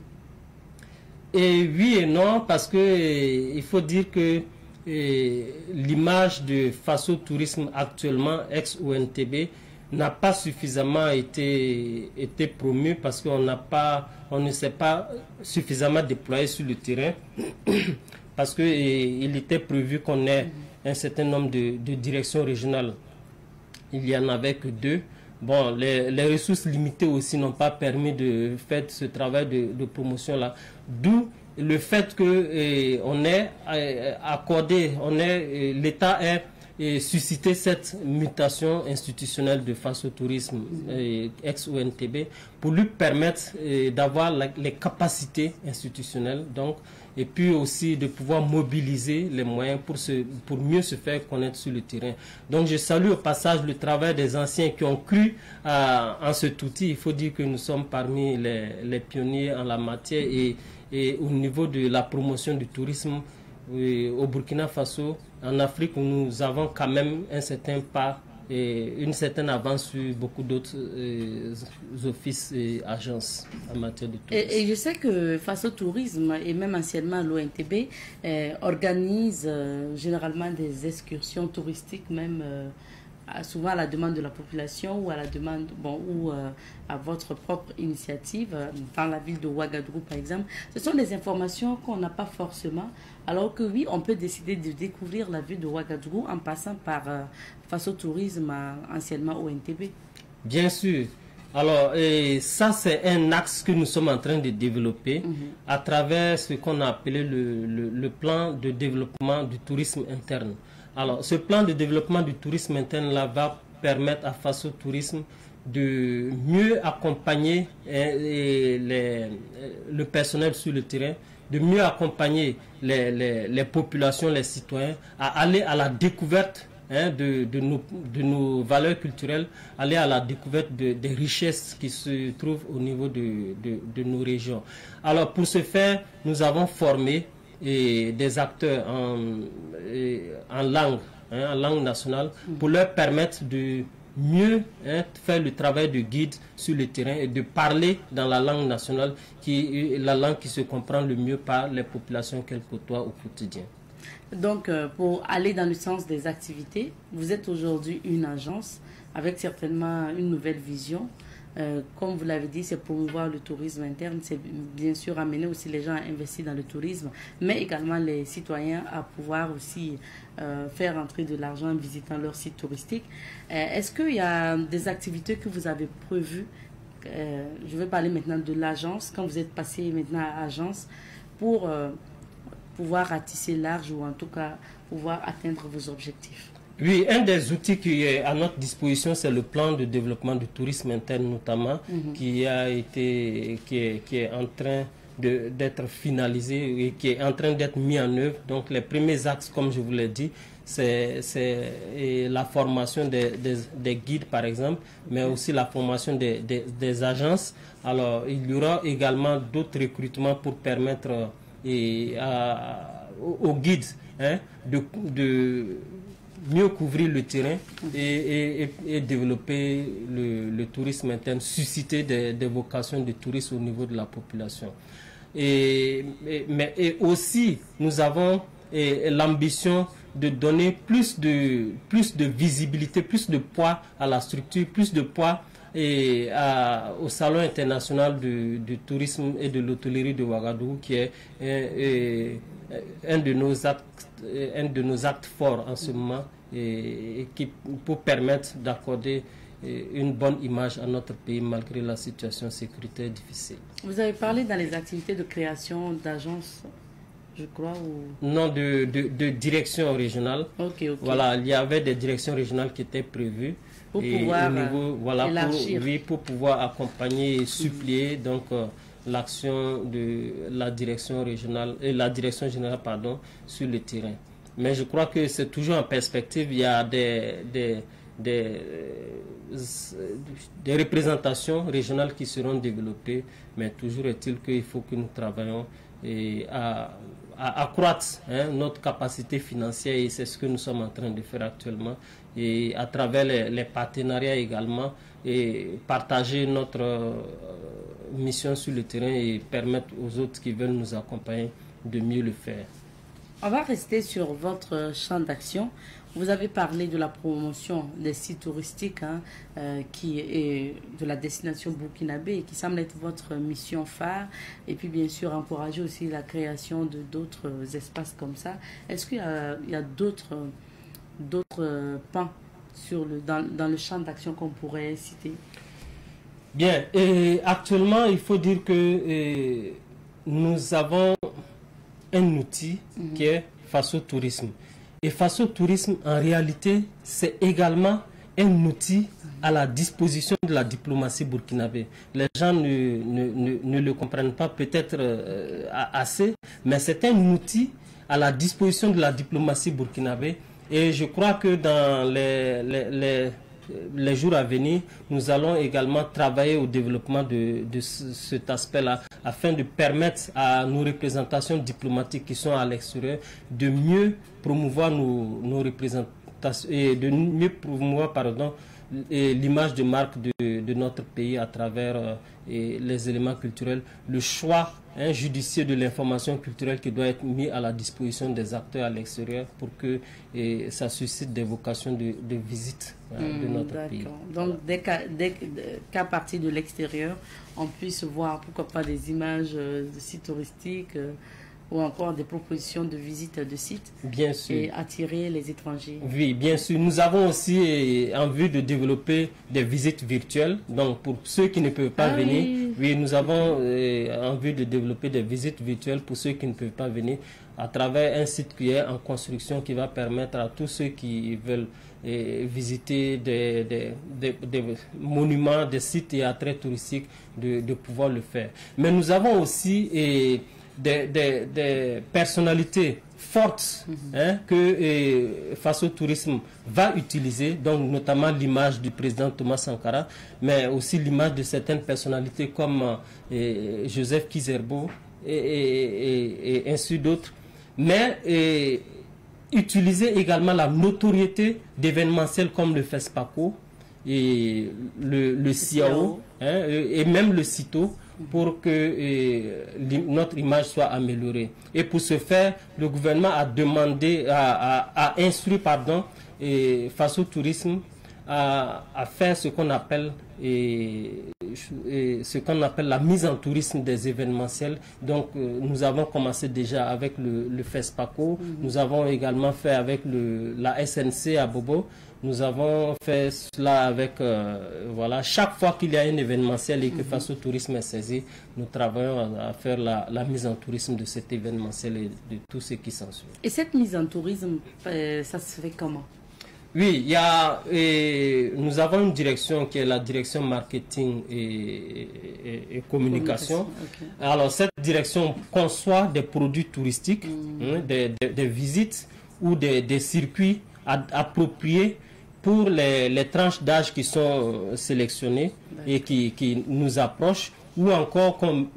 Et oui et non, parce que il faut dire que l'image de Faso Tourisme actuellement, ex-ONTB, n'a pas suffisamment été promue, parce qu'on ne s'est pas suffisamment déployé sur le terrain, parce qu'il était prévu qu'on ait un certain nombre de directions régionales. Il n'y en avait que 2. Bon, les ressources limitées aussi n'ont pas permis de faire ce travail de promotion-là. D'où le fait que on ait accordé, l'État ait suscité cette mutation institutionnelle de Faso Tourisme, ex-ONTB, pour lui permettre d'avoir les capacités institutionnelles, donc, et puis aussi de pouvoir mobiliser les moyens pour mieux se faire connaître sur le terrain. Donc je salue au passage le travail des anciens qui ont cru en cet outil. Il faut dire que nous sommes parmi les pionniers en la matière, et au niveau de la promotion du tourisme au Burkina Faso, en Afrique, nous avons quand même un certain pas une certaine avance sur beaucoup d'autres offices et agences en matière de tourisme. Et je sais que face au tourisme, et même anciennement l'ONTB, organise généralement des excursions touristiques, même souvent à la demande de la population ou à la demande, à votre propre initiative, dans la ville de Ouagadougou par exemple. Ce sont des informations qu'on n'a pas forcément, alors que oui, on peut décider de découvrir la ville de Ouagadougou en passant par face au tourisme, anciennement ONTB. Bien sûr. Alors, ça c'est un axe que nous sommes en train de développer à travers ce qu'on a appelé le plan de développement du tourisme interne. Alors, ce plan de développement du tourisme interne là va permettre à Faso Tourisme de mieux accompagner le personnel sur le terrain, de mieux accompagner les populations, les citoyens, à aller à la découverte de nos valeurs culturelles, aller à la découverte des richesses qui se trouvent au niveau de nos régions. Alors, pour ce faire, nous avons formé des acteurs en langue nationale pour leur permettre de mieux faire le travail de guide sur le terrain et de parler dans la langue nationale, qui est la langue qui se comprend le mieux par les populations qu'elles côtoient au quotidien. Donc, pour aller dans le sens des activités, vous êtes aujourd'hui une agence avec certainement une nouvelle vision. Comme vous l'avez dit, c'est promouvoir le tourisme interne, c'est bien sûr amener aussi les gens à investir dans le tourisme, mais également les citoyens à pouvoir aussi faire entrer de l'argent en visitant leur site touristique. Est-ce qu'il y a des activités que vous avez prévues? Je vais parler maintenant de l'agence, quand vous êtes passé maintenant à agence, pour pouvoir ratisser large ou en tout cas pouvoir atteindre vos objectifs. Oui, un des outils qui est à notre disposition, c'est le plan de développement du tourisme interne notamment, qui est en train d'être finalisé et qui est en train d'être mis en œuvre. Donc les premiers axes, comme je vous l'ai dit, c'est la formation des guides par exemple, mais aussi la formation des agences. Alors il y aura également d'autres recrutements pour permettre aux guides de mieux couvrir le terrain et développer le tourisme interne, susciter des vocations de tourisme au niveau de la population. Et aussi, nous avons l'ambition de donner plus de visibilité, plus de poids à la structure, plus de poids au Salon international du tourisme et de l'hôtellerie de Ouagadougou, qui est un de nos actes forts en ce moment, et qui pour permettre d'accorder une bonne image à notre pays malgré la situation sécuritaire difficile. Vous avez parlé dans les activités de création d'agences, je crois, ou... Non, de direction régionale. Ok. Voilà, il y avait des directions régionales qui étaient prévues. Pour pouvoir élargir. Pour pouvoir accompagner et supplier donc l'action de la direction régionale et la direction générale sur le terrain. Mais je crois que c'est toujours en perspective. Il y a des représentations régionales qui seront développées, mais toujours est-il qu'il faut que nous travaillions à accroître notre capacité financière, et c'est ce que nous sommes en train de faire actuellement, et à travers les partenariats également, et partager notre mission sur le terrain et permettre aux autres qui veulent nous accompagner de mieux le faire. On va rester sur votre champ d'action. Vous avez parlé de la promotion des sites touristiques qui est de la destination burkinabé, qui semble être votre mission phare. Et puis bien sûr encourager aussi la création de d'autres espaces comme ça. Est-ce qu'il y a d'autres pans dans le champ d'action qu'on pourrait citer? Bien, et actuellement il faut dire que nous avons un outil qui est Faso Tourisme. Et Faso Tourisme, en réalité, c'est également un outil à la disposition de la diplomatie burkinabé. Les gens ne le comprennent pas peut-être assez, mais c'est un outil à la disposition de la diplomatie burkinabé. Et je crois que dans les jours à venir, nous allons également travailler au développement de cet aspect-là, afin de permettre à nos représentations diplomatiques qui sont à l'extérieur de mieux promouvoir nos réputation et de mieux promouvoir, pardon, l'image de marque de notre pays à travers les éléments culturels, le choix judicieux de l'information culturelle qui doit être mis à la disposition des acteurs à l'extérieur pour que ça suscite des vocations de visite de notre pays. Donc, dès qu'à partir de l'extérieur, on puisse voir, pourquoi pas, des images de sites touristiques ou encore des propositions de visite de sites. Bien sûr. Et attirer les étrangers. Oui, bien sûr. Nous avons aussi envie de développer des visites virtuelles. Donc, pour ceux qui ne peuvent pas venir, oui, nous avons envie de développer des visites virtuelles pour ceux qui ne peuvent pas venir à travers un site qui est en construction qui va permettre à tous ceux qui veulent visiter des monuments, des sites et attraits touristiques de pouvoir le faire. Mais nous avons aussi des personnalités fortes que Faso Tourisme va utiliser, donc notamment l'image du président Thomas Sankara, mais aussi l'image de certaines personnalités comme Joseph Kizerbo et ainsi d'autres, mais utiliser également la notoriété d'événementiels comme le FESPACO et le CIAO et même le CITO pour que notre image soit améliorée. Et pour ce faire, le gouvernement a demandé, a instruit, Faso Tourisme à faire ce qu'on appelle la mise en tourisme des événementiels. Donc nous avons commencé déjà avec le FESPACO, nous avons également fait avec la SNC à Bobo. Nous avons fait cela avec, chaque fois qu'il y a un événementiel et que Faso Tourisme est saisi, nous travaillons à faire la mise en tourisme de cet événementiel et de tout ce qui s'ensuit. Et cette mise en tourisme, ça se fait comment? Oui, nous avons une direction qui est la direction marketing et communication. Okay. Alors cette direction conçoit des produits touristiques, des visites ou des circuits appropriés pour les tranches d'âge qui sont sélectionnées et qui nous approchent, ou encore qu'on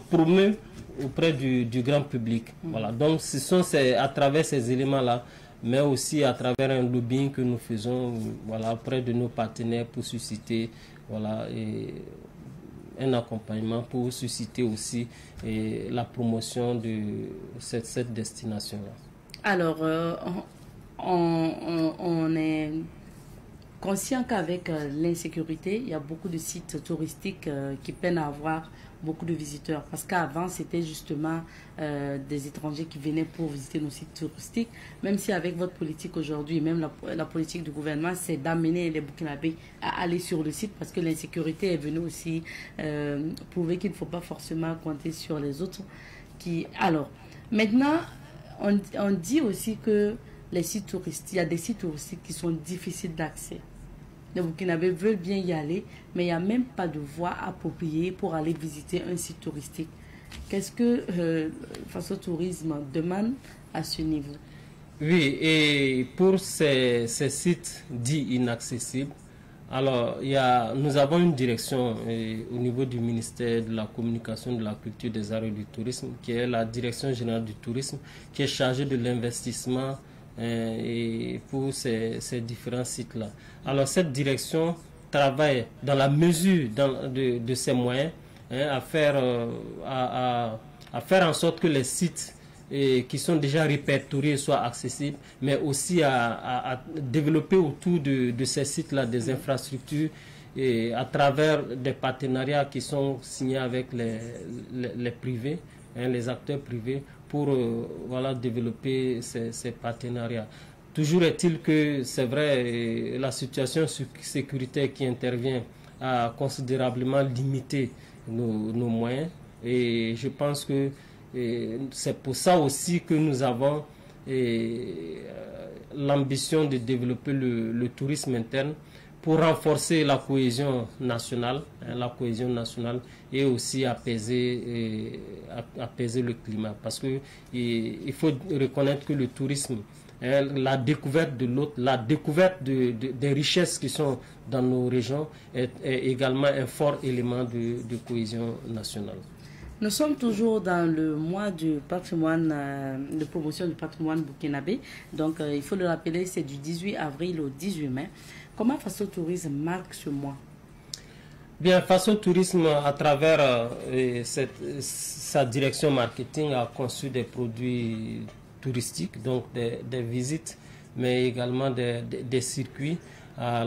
promeut auprès du grand public. Voilà. Donc ce sont à travers ces éléments-là, mais aussi à travers un lobbying que nous faisons auprès de nos partenaires pour susciter un accompagnement, pour susciter aussi la promotion de cette destination-là. Alors, on est conscient qu'avec l'insécurité, il y a beaucoup de sites touristiques qui peinent à avoir beaucoup de visiteurs. Parce qu'avant, c'était justement des étrangers qui venaient pour visiter nos sites touristiques. Même si avec votre politique aujourd'hui, même la politique du gouvernement, c'est d'amener les Burkinabés à aller sur le site parce que l'insécurité est venue aussi prouver qu'il ne faut pas forcément compter sur les autres. Alors, maintenant, on dit aussi que les sites touristiques, il y a des sites touristiques qui sont difficiles d'accès. Les Burkinabés veulent bien y aller, mais il n'y a même pas de voie appropriée pour aller visiter un site touristique. Qu'est-ce que Faso Tourisme demande à ce niveau? Oui, et pour ces sites dits inaccessibles, alors nous avons une direction au niveau du ministère de la Communication, de la Culture, des Arts et du Tourisme, qui est la Direction Générale du Tourisme, qui est chargée de l'investissement et pour ces différents sites-là. Alors cette direction travaille dans la mesure de ses moyens à faire en sorte que les sites qui sont déjà répertoriés soient accessibles, mais aussi à développer autour de ces sites-là des infrastructures et à travers des partenariats qui sont signés avec les privés, les acteurs privés, pour développer ces partenariats. Toujours est-il que c'est vrai, la situation sécuritaire qui intervient a considérablement limité nos moyens, et je pense que c'est pour ça aussi que nous avons l'ambition de développer le tourisme interne pour renforcer la cohésion nationale et aussi apaiser le climat. Parce que il faut reconnaître que le tourisme, la découverte de l'autre, la découverte des richesses qui sont dans nos régions est également un fort élément de cohésion nationale. Nous sommes toujours dans le mois du patrimoine, de promotion du patrimoine burkinabé. Donc, il faut le rappeler, c'est du 18 avril au 18 mai. Comment Faso Tourisme marque ce mois? Bien, Faso Tourisme, à travers sa direction marketing, a conçu des produits touristiques, donc des visites, mais également des circuits à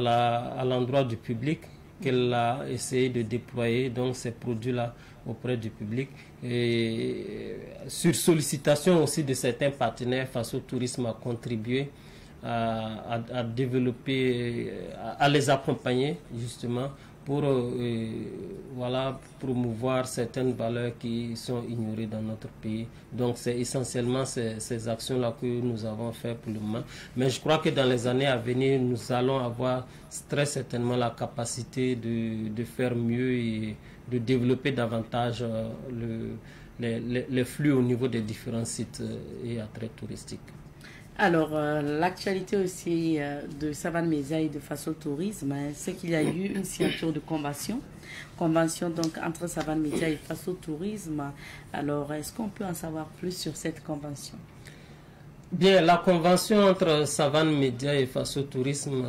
l'endroit du public qu'elle a essayé de déployer, donc ces produits-là auprès du public. Et sur sollicitation aussi de certains partenaires, Faso Tourisme a contribué à développer, à les accompagner justement pour voilà, promouvoir certaines valeurs qui sont ignorées dans notre pays. Donc c'est essentiellement ces actions-là que nous avons fait pour le moment. Mais je crois que dans les années à venir, nous allons avoir très certainement la capacité de faire mieux et de développer davantage les flux au niveau des différents sites et attraits touristiques. Alors, l'actualité aussi de Savane Media et de Faso Tourisme, c'est qu'il y a eu une signature de convention donc entre Savane Media et Faso Tourisme. Alors, est-ce qu'on peut en savoir plus sur cette convention? Bien, la convention entre Savane Media et Faso Tourisme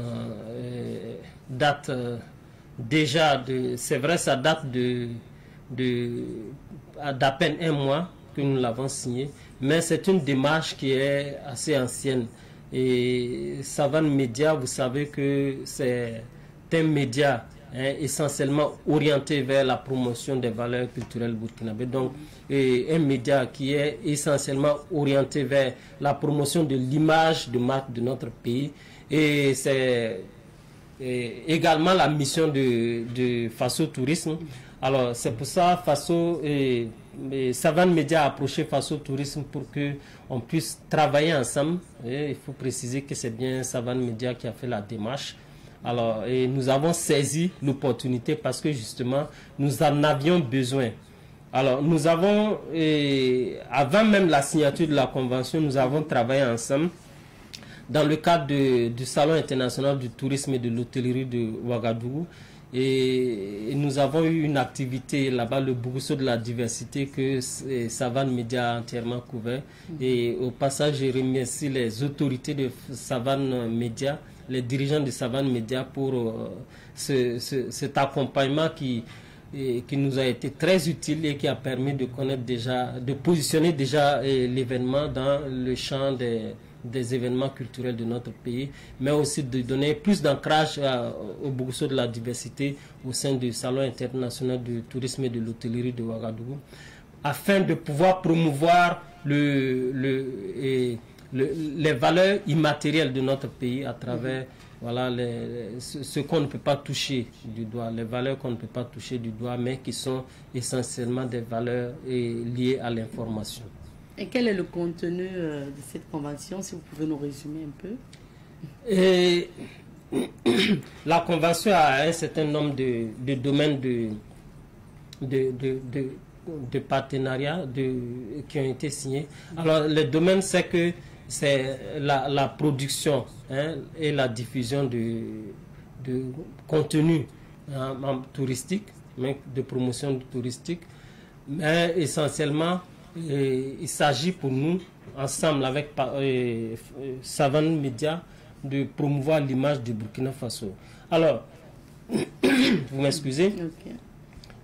date déjà c'est vrai, ça date d'à peine un mois que nous l'avons signée, mais c'est une démarche qui est assez ancienne. Et Savane Media, vous savez que c'est un média essentiellement orienté vers la promotion des valeurs culturelles burkinabées. Donc, un média qui est essentiellement orienté vers la promotion de l'image de marque de notre pays. Et c'est également la mission de Faso Tourisme. Alors, c'est pour ça Savane Media a approché Faso Tourisme pour qu'on puisse travailler ensemble. Et il faut préciser que c'est bien Savane Media qui a fait la démarche. Alors, et nous avons saisi l'opportunité parce que justement, nous en avions besoin. Alors, nous avons, avant même la signature de la convention, nous avons travaillé ensemble dans le cadre du Salon international du tourisme et de l'hôtellerie de Ouagadougou. Et nous avons eu une activité là-bas, le Bourgeois de la diversité, que Savane Media a entièrement couvert. Et au passage, je remercie les autorités de Savane Media, les dirigeants de Savane Media pour cet accompagnement qui nous a été très utile et qui a permis de connaître déjà, de positionner déjà l'événement dans le champ des événements culturels de notre pays, mais aussi de donner plus d'ancrage au Bourgeois de la diversité au sein du Salon international du tourisme et de l'hôtellerie de Ouagadougou, afin de pouvoir promouvoir les valeurs immatérielles de notre pays à travers voilà, ce qu'on ne peut pas toucher du doigt, les valeurs qu'on ne peut pas toucher du doigt, mais qui sont essentiellement des valeurs liées à l'information. Et quel est le contenu de cette convention, si vous pouvez nous résumer un peu? La convention a un certain nombre de domaines de partenariat qui ont été signés. Alors, le domaine, c'est que c'est la production et la diffusion de contenu touristique, de promotion touristique, mais essentiellement, il s'agit pour nous, ensemble avec Savane Media, de promouvoir l'image du Burkina Faso. Alors, vous m'excusez. Okay.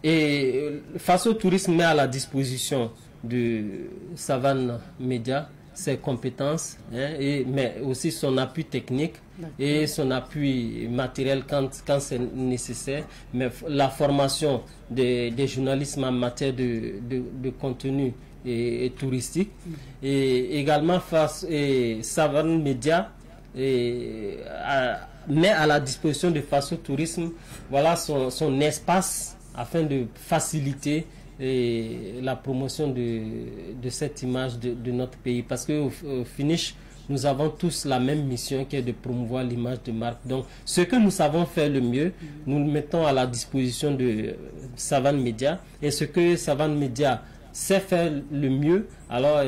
Et Faso Tourisme met à la disposition de Savane Media ses compétences, mais aussi son appui technique et son appui matériel quand c'est nécessaire, mais la formation des journalistes en matière de contenu et touristique. Et également Savane Media met à la disposition de Faso Tourisme voilà, son espace afin de faciliter la promotion de cette image de notre pays, parce qu'au finish, nous avons tous la même mission qui est de promouvoir l'image de marque. Donc, ce que nous savons faire le mieux, nous le mettons à la disposition de Savane Media, et ce que Savane Media sait faire le mieux, alors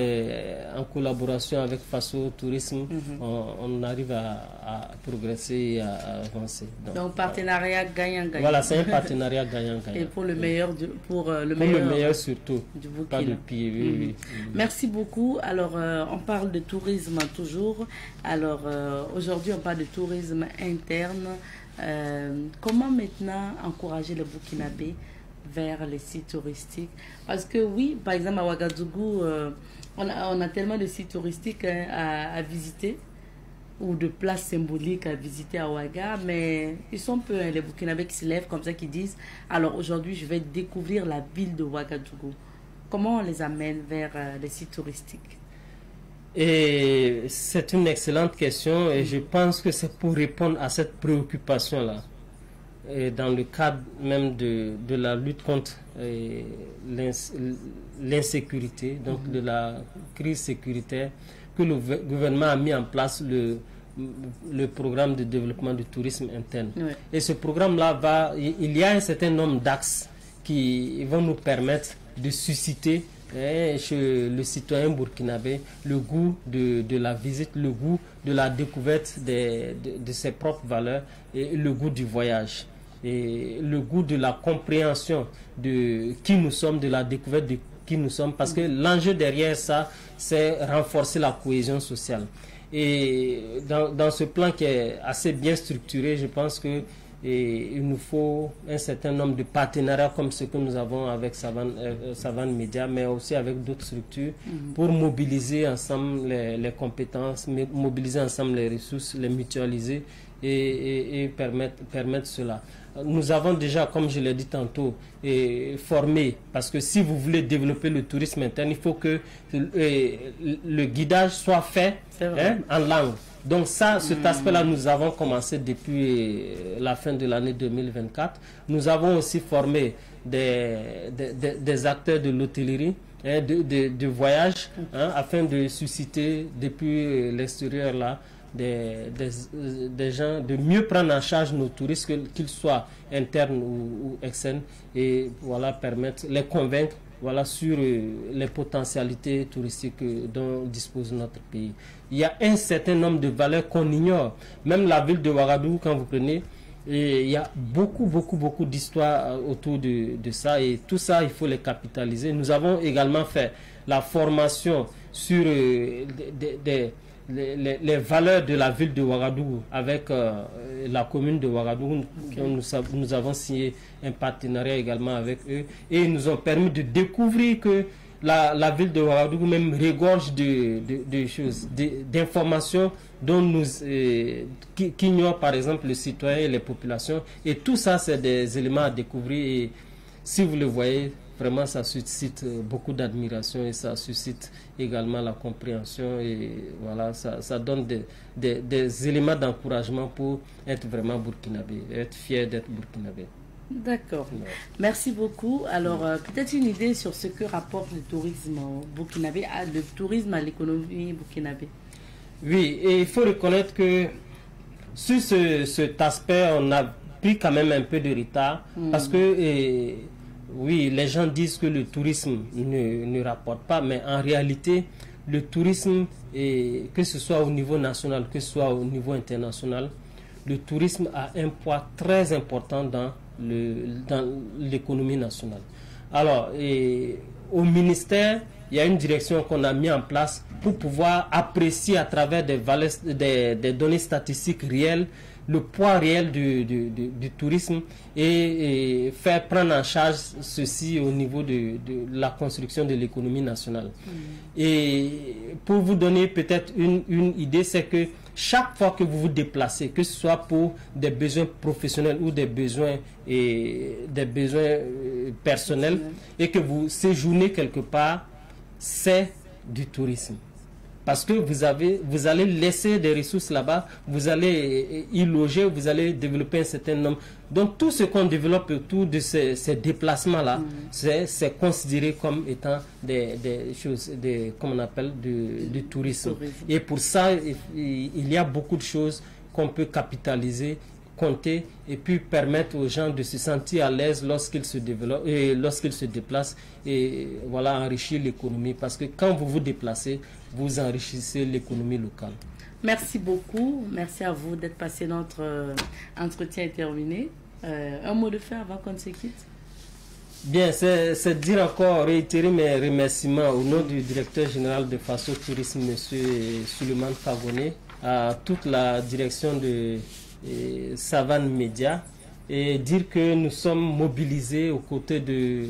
en collaboration avec Faso Tourisme, on arrive à progresser et à avancer. Donc partenariat gagnant-gagnant. Voilà, c'est un partenariat gagnant-gagnant. Et pour le meilleur, le meilleur surtout, du Burkina. pas de pire. Oui. Merci beaucoup. Alors, on parle de tourisme toujours. Alors, aujourd'hui, on parle de tourisme interne. Comment maintenant encourager les Burkinabés vers les sites touristiques? Parce que oui, par exemple à Ouagadougou, on a tellement de sites touristiques à visiter, ou de places symboliques à visiter à Ouaga, mais ils sont peu, les Burkinabés qui se lèvent comme ça, qui disent alors aujourd'hui je vais découvrir la ville de Ouagadougou. Comment on les amène vers les sites touristiques? Et c'est une excellente question et je pense que c'est pour répondre à cette préoccupation-là. Et dans le cadre même de la lutte contre l'insécurité, donc de la crise sécuritaire, que le gouvernement a mis en place le programme de développement du tourisme interne. Oui. Et ce programme-là, il y a un certain nombre d'axes qui vont nous permettre de susciter chez le citoyen burkinabé le goût de la visite, le goût de la découverte de ses propres valeurs et le goût du voyage. Et le goût de la compréhension de qui nous sommes, de la découverte de qui nous sommes, parce que l'enjeu derrière ça, c'est renforcer la cohésion sociale. Et dans ce plan qui est assez bien structuré, je pense que il nous faut un certain nombre de partenariats comme ce que nous avons avec Savane Média, mais aussi avec d'autres structures pour mobiliser ensemble les compétences, mobiliser ensemble les ressources, les mutualiser et permettre cela. Nous avons déjà, comme je l'ai dit tantôt, formé, parce que si vous voulez développer le tourisme interne, il faut que le guidage soit fait en langue. Donc ça, cet aspect-là, nous avons commencé depuis la fin de l'année 2024. Nous avons aussi formé des acteurs de l'hôtellerie, de voyage, afin de susciter depuis l'extérieur là des gens, de mieux prendre en charge nos touristes, qu'ils soient internes ou externes, et voilà, les convaincre sur les potentialités touristiques dont dispose notre pays. Il y a un certain nombre de valeurs qu'on ignore. Même la ville de Ouagadougou, quand vous prenez, il y a beaucoup d'histoires autour de ça, et tout ça, il faut les capitaliser. Nous avons également fait la formation sur les valeurs de la ville de Ouagadougou avec la commune de Ouagadougou. Nous avons signé un partenariat également avec eux, et ils nous ont permis de découvrir que la ville de Ouagadougou même regorge de choses, d'informations dont qu'ignorent par exemple les citoyens et les populations, et tout ça c'est des éléments à découvrir, et si vous le voyez, vraiment ça suscite beaucoup d'admiration, et ça suscite également la compréhension, et voilà, ça donne des éléments d'encouragement pour être vraiment burkinabé, être fier d'être burkinabé. D'accord. Merci beaucoup. Alors, peut-être une idée sur ce que rapporte le tourisme burkinabé, le tourisme à l'économie burkinabé. Oui, et il faut reconnaître que sur cet aspect, on a pris quand même un peu de retard, parce que oui, les gens disent que le tourisme ne rapporte pas, mais en réalité, le tourisme, que ce soit au niveau national, que ce soit au niveau international, le tourisme a un poids très important dans l'économie nationale. Alors, au ministère, il y a une direction qu'on a mis en place pour pouvoir apprécier à travers des données statistiques réelles le poids réel du tourisme, et faire prendre en charge ceci au niveau de la construction de l'économie nationale. Et pour vous donner peut-être une idée, c'est que chaque fois que vous vous déplacez, que ce soit pour des besoins professionnels ou des besoins personnels, et que vous séjournez quelque part, c'est du tourisme. Parce que vous allez laisser des ressources là-bas, vous allez y loger, vous allez développer un certain nombre. Donc tout ce qu'on développe autour de ces déplacements-là, c'est considéré comme étant des choses, comme on appelle, du tourisme. Et pour ça, il y a beaucoup de choses qu'on peut capitaliser, compter et puis permettre aux gens de se sentir à l'aise lorsqu'ils se développent et lorsqu'ils se déplacent et voilà, enrichir l'économie. Parce que quand vous vous déplacez, vous enrichissez l'économie locale. Merci beaucoup. Merci à vous d'être passé. Notre entretien est terminé. Un mot de fin avant qu'on se quitte? Bien, c'est dire encore, réitérer mes remerciements au nom du directeur général de Faso Tourisme, M. Suleiman Fagoné, à toute la direction de Savane Média, et dire que nous sommes mobilisés aux côtés de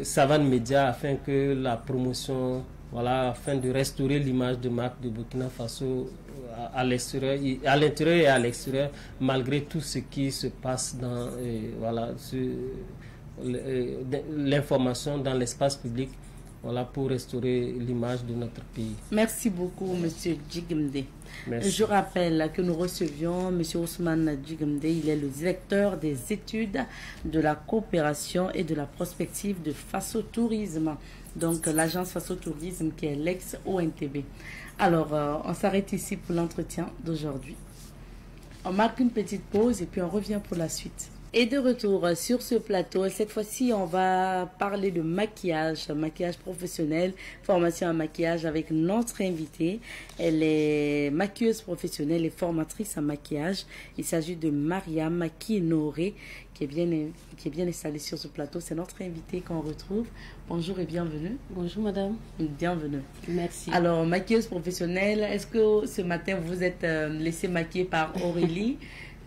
Savane Média afin que la promotion, voilà, afin de restaurer l'image de marque de Burkina Faso à l'intérieur et à l'extérieur, malgré tout ce qui se passe dans voilà, l'information dans l'espace public, voilà, pour restaurer l'image de notre pays. Merci beaucoup, M. Djigemde. Je rappelle que nous recevions M. Ousmane Djigemde. Il est le directeur des études de la coopération et de la prospective de Faso Tourisme, donc l'agence Faso Tourisme qui est l'ex-ONTB. Alors, on s'arrête ici pour l'entretien d'aujourd'hui. On marque une petite pause et puis on revient pour la suite. Et de retour sur ce plateau, cette fois-ci, on va parler de maquillage professionnel, formation en maquillage avec notre invitée. Elle est maquilleuse professionnelle et formatrice en maquillage. Il s'agit de Mariam Kinoré, qui est bien installée sur ce plateau. C'est notre invitée qu'on retrouve. Bonjour et bienvenue. Bonjour madame. Bienvenue. Merci. Alors, maquilleuse professionnelle, est-ce que ce matin vous êtes laissée maquiller par Aurélie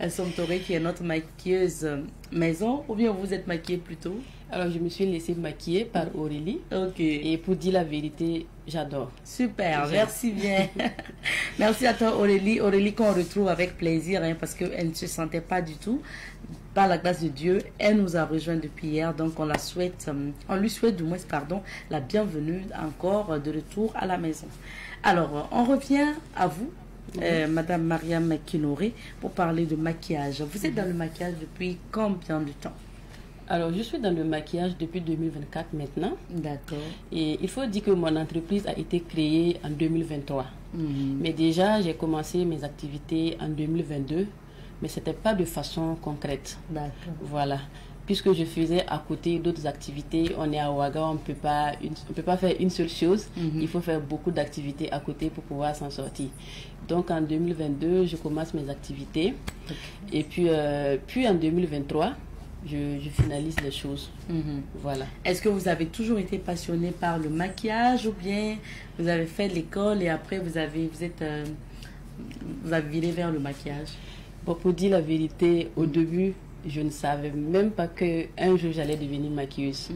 Somtoré, qui est notre maquilleuse maison, ou bien vous êtes maquillée plutôt? Alors, je me suis laissée maquiller par Aurélie. Ok. Et pour dire la vérité, j'adore. Super, merci bien. Merci à toi Aurélie. Aurélie qu'on retrouve avec plaisir, hein, parce qu'elle ne se sentait pas du tout. Par la grâce de Dieu, elle nous a rejoint depuis hier, donc on lui souhaite du moins, la bienvenue encore de retour à la maison. Alors, on revient à vous. Madame Mariam Kinoré, pour parler de maquillage. Vous êtes dans le maquillage depuis combien de temps? Alors, je suis dans le maquillage depuis 2024 maintenant. D'accord. Et il faut dire que mon entreprise a été créée en 2023. Mais déjà, j'ai commencé mes activités en 2022, mais ce n'était pas de façon concrète. D'accord. Voilà. Puisque je faisais à côté d'autres activités, on est à Ouaga, on ne peut pas faire une seule chose. Il faut faire beaucoup d'activités à côté pour pouvoir s'en sortir. Donc en 2022, je commence mes activités. Et puis en 2023, je finalise les choses. Voilà. Est-ce que vous avez toujours été passionné par le maquillage, ou bien vous avez fait l'école et après vous avez viré vers le maquillage? Bon, pour dire la vérité, au début, je ne savais même pas qu'un jour j'allais devenir maquilleuse.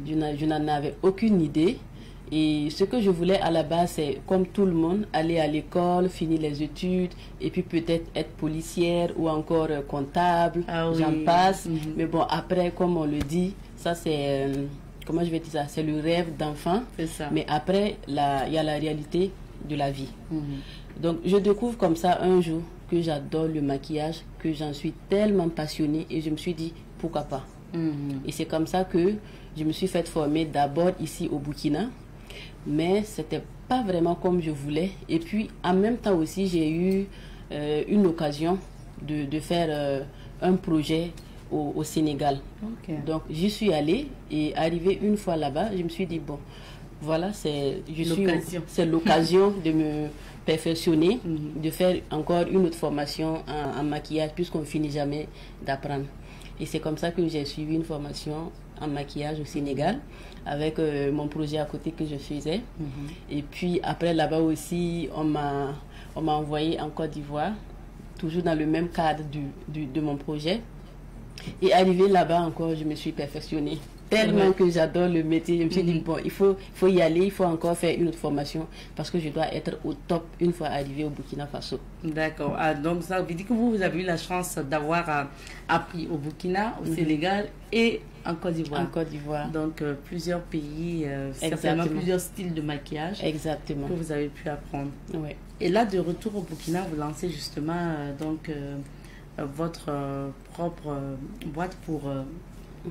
Je n'en avais aucune idée. Et ce que je voulais à la base, c'est comme tout le monde, aller à l'école, finir les études, et puis peut-être être policière ou encore comptable, j'en passe. Mais bon, après, comme on le dit, ça c'est, comment je vais dire ça, c'est le rêve d'enfant. C'est ça. Mais après, il y a la réalité de la vie. Donc, je découvre comme ça un jour que j'adore le maquillage, que j'en suis tellement passionnée, et je me suis dit, pourquoi pas. Et c'est comme ça que je me suis fait former d'abord ici au Burkina, mais c'était pas vraiment comme je voulais. Et puis, en même temps aussi, j'ai eu une occasion de faire un projet au Sénégal. Donc, j'y suis allée, et arrivée une fois là-bas, je me suis dit, bon, voilà, c'est l'occasion de me perfectionner, de faire encore une autre formation en maquillage, puisqu'on ne finit jamais d'apprendre. Et c'est comme ça que j'ai suivi une formation en maquillage au Sénégal, avec mon projet à côté que je faisais. Et puis après, là-bas aussi, on m'a envoyé en Côte d'Ivoire, toujours dans le même cadre de mon projet. Et arrivé là-bas encore, je me suis perfectionnée. Tellement que j'adore le métier, je me suis dit, bon, il faut y aller, il faut encore faire une autre formation, parce que je dois être au top une fois arrivé au Burkina Faso. D'accord. Donc ça veut dire que vous avez eu la chance d'avoir appris au Burkina, au Sénégal et en Côte d'Ivoire. En Côte d'Ivoire. Donc plusieurs pays, certainement plusieurs styles de maquillage. Exactement. Que vous avez pu apprendre. Ouais. Et là, de retour au Burkina, vous lancez justement votre propre boîte pour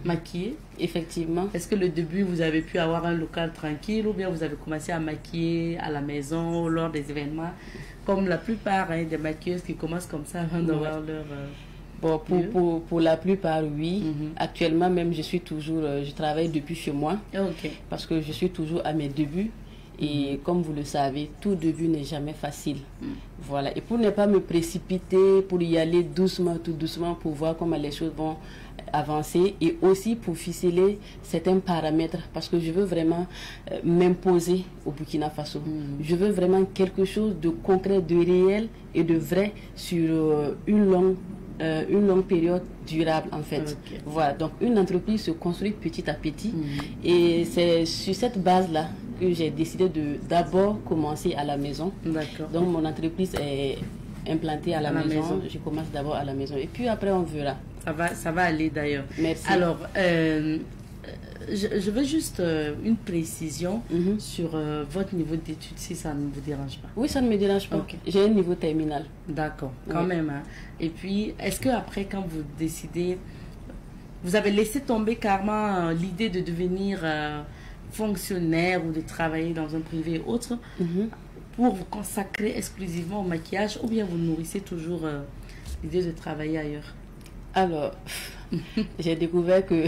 maquiller. Effectivement. Est-ce que le début, vous avez pu avoir un local tranquille ou bien vous avez commencé à maquiller à la maison lors des événements, comme la plupart des maquilleuses qui commencent comme ça avant d'avoir leur... Bon, pour la plupart, oui. Actuellement, même, je travaille depuis chez moi. Parce que je suis toujours à mes débuts. Et comme vous le savez, tout début n'est jamais facile. Voilà. Et pour ne pas me précipiter, pour y aller doucement, tout doucement, pour voir comment les choses vont avancer et aussi pour ficeler certains paramètres parce que je veux vraiment m'imposer au Burkina Faso. Je veux vraiment quelque chose de concret, de réel et de vrai sur une longue période durable en fait. Voilà, donc une entreprise se construit petit à petit et c'est sur cette base-là que j'ai décidé de d'abord commencer à la maison. Donc mon entreprise est implantée à la maison. Je commence d'abord à la maison et puis après on verra. Ça va aller d'ailleurs. Merci. Alors, je veux juste une précision sur votre niveau d'études, si ça ne vous dérange pas. Oui, ça ne me dérange pas. J'ai un niveau terminal. D'accord, quand même. Hein. Et puis, est-ce que après, quand vous décidez, vous avez laissé tomber carrément l'idée de devenir fonctionnaire ou de travailler dans un privé ou autre pour vous consacrer exclusivement au maquillage, ou bien vous nourrissez toujours l'idée de travailler ailleurs? Alors, j'ai découvert que,